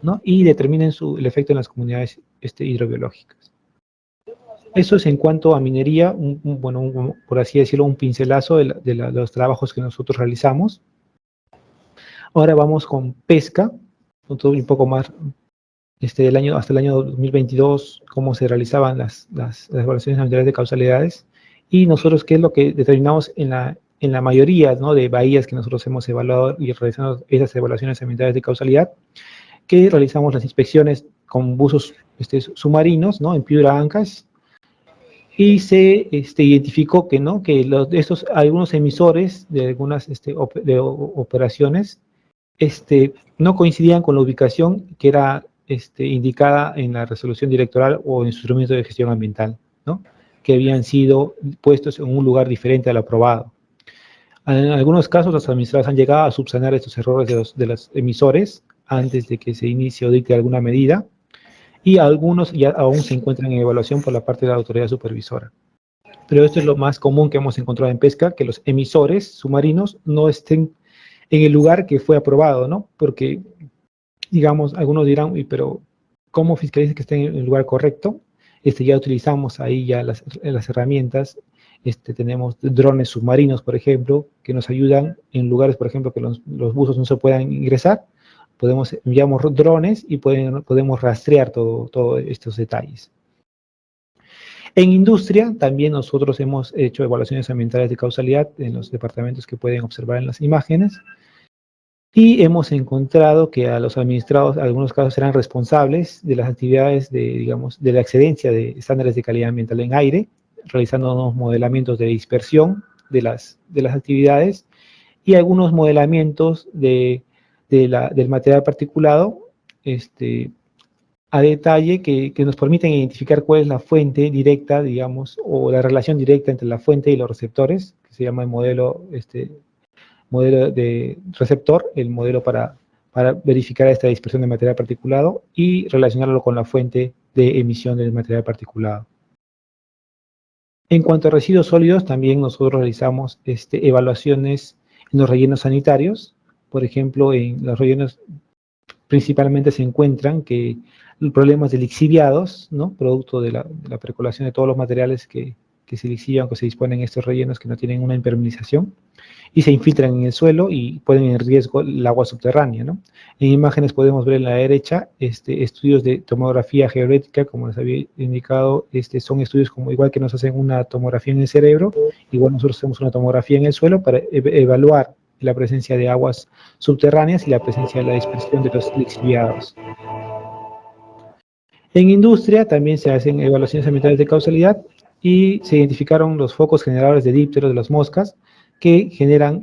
¿no?, y determinen el efecto en las comunidades hidrobiológicas. Eso es en cuanto a minería, por así decirlo, un pincelazo de los trabajos que nosotros realizamos. Ahora vamos con pesca, un poco más hasta el año 2022, cómo se realizaban las evaluaciones ambientales de causalidades, y nosotros qué es lo que determinamos en la mayoría, ¿no?, de bahías que nosotros hemos evaluado y realizando esas evaluaciones ambientales de causalidad, que realizamos las inspecciones con buzos submarinos, ¿no?, en Piura Ancash, y se identificó que, ¿no?, que algunos emisores de algunas operaciones no coincidían con la ubicación que era indicada en la resolución directoral o en el instrumento de gestión ambiental, ¿no?, que habían sido puestos en un lugar diferente al aprobado. En algunos casos, los administradores han llegado a subsanar estos errores de los emisores antes de que se inicie o dicte alguna medida, y algunos ya aún se encuentran en evaluación por la parte de la autoridad supervisora. Pero esto es lo más común que hemos encontrado en pesca, que los emisores submarinos no estén en el lugar que fue aprobado, ¿no? Porque, algunos dirán, pero ¿cómo fiscaliza que esté en el lugar correcto? Ya utilizamos ahí ya las herramientas. Tenemos drones submarinos, por ejemplo, que nos ayudan en lugares, por ejemplo, que los buzos no se puedan ingresar. Enviamos drones y podemos rastrear todos estos detalles. En industria, también nosotros hemos hecho evaluaciones ambientales de causalidad en los departamentos que pueden observar en las imágenes, y hemos encontrado que a los administrados, en algunos casos, eran responsables de las actividades de la excedencia de estándares de calidad ambiental en aire, realizando unos modelamientos de dispersión de las actividades, y algunos modelamientos del material particulado a detalle que nos permiten identificar cuál es la fuente directa, o la relación directa entre la fuente y los receptores, que se llama el modelo de receptor, el modelo para verificar esta dispersión de material particulado y relacionarlo con la fuente de emisión del material particulado. En cuanto a residuos sólidos, también nosotros realizamos evaluaciones en los rellenos sanitarios. Por ejemplo, en los rellenos principalmente se encuentran problemas de lixiviados, ¿no?, producto de la percolación de todos los materiales que se lixivian, que se disponen en estos rellenos que no tienen una impermeabilización, y se infiltran en el suelo y ponen en riesgo el agua subterránea, ¿no? En imágenes podemos ver en la derecha estudios de tomografía georética, como les había indicado. Son estudios igual que nos hacen una tomografía en el cerebro, igual nosotros hacemos una tomografía en el suelo para evaluar la presencia de aguas subterráneas y la presencia de la dispersión de los lixiviados. En industria también se hacen evaluaciones ambientales de causalidad y se identificaron los focos generadores de dípteros de las moscas, que generan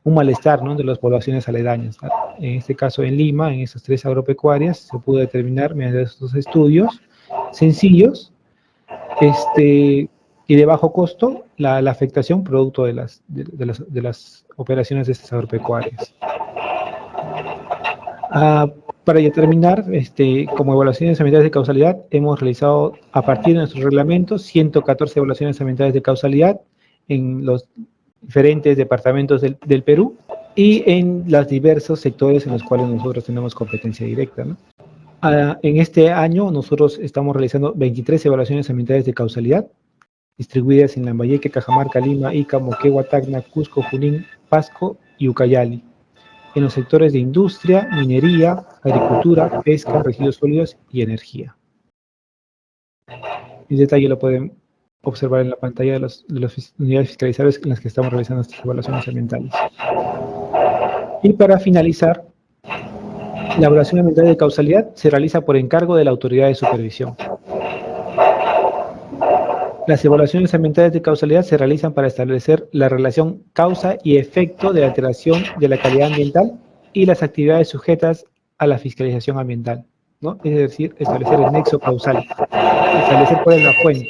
un malestar, ¿no?, de las poblaciones aledañas. En este caso en Lima, en esas 3 agropecuarias, se pudo determinar mediante estos estudios sencillos y de bajo costo la afectación producto de las operaciones de estas agropecuarias. Para ya terminar, como evaluaciones ambientales de causalidad, hemos realizado, a partir de nuestros reglamentos, 114 evaluaciones ambientales de causalidad en los diferentes departamentos del Perú y en los diversos sectores en los cuales nosotros tenemos competencia directa, ¿no? En este año nosotros estamos realizando 23 evaluaciones ambientales de causalidad, distribuidas en Lambayeque, Cajamarca, Lima, Ica, Moquegua, Tacna, Cusco, Junín, Pasco y Ucayali, en los sectores de industria, minería, agricultura, pesca, residuos sólidos y energía. En detalle lo pueden observar en la pantalla de las unidades fiscalizables en las que estamos realizando estas evaluaciones ambientales. Y para finalizar, la evaluación ambiental de causalidad se realiza por encargo de la autoridad de supervisión. Las evaluaciones ambientales de causalidad se realizan para establecer la relación causa y efecto de la alteración de la calidad ambiental y las actividades sujetas a la fiscalización ambiental, ¿no? Es decir, establecer el nexo causal, establecer cuál es la fuente.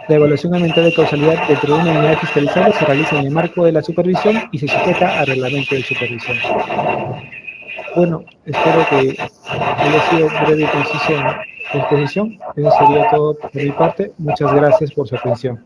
La evaluación ambiental de causalidad dentro de una unidad fiscalizable se realiza en el marco de la supervisión y se sujeta al reglamento de supervisión. Bueno, espero que haya sido breve y conciso en la exposición. Eso sería todo por mi parte. Muchas gracias por su atención.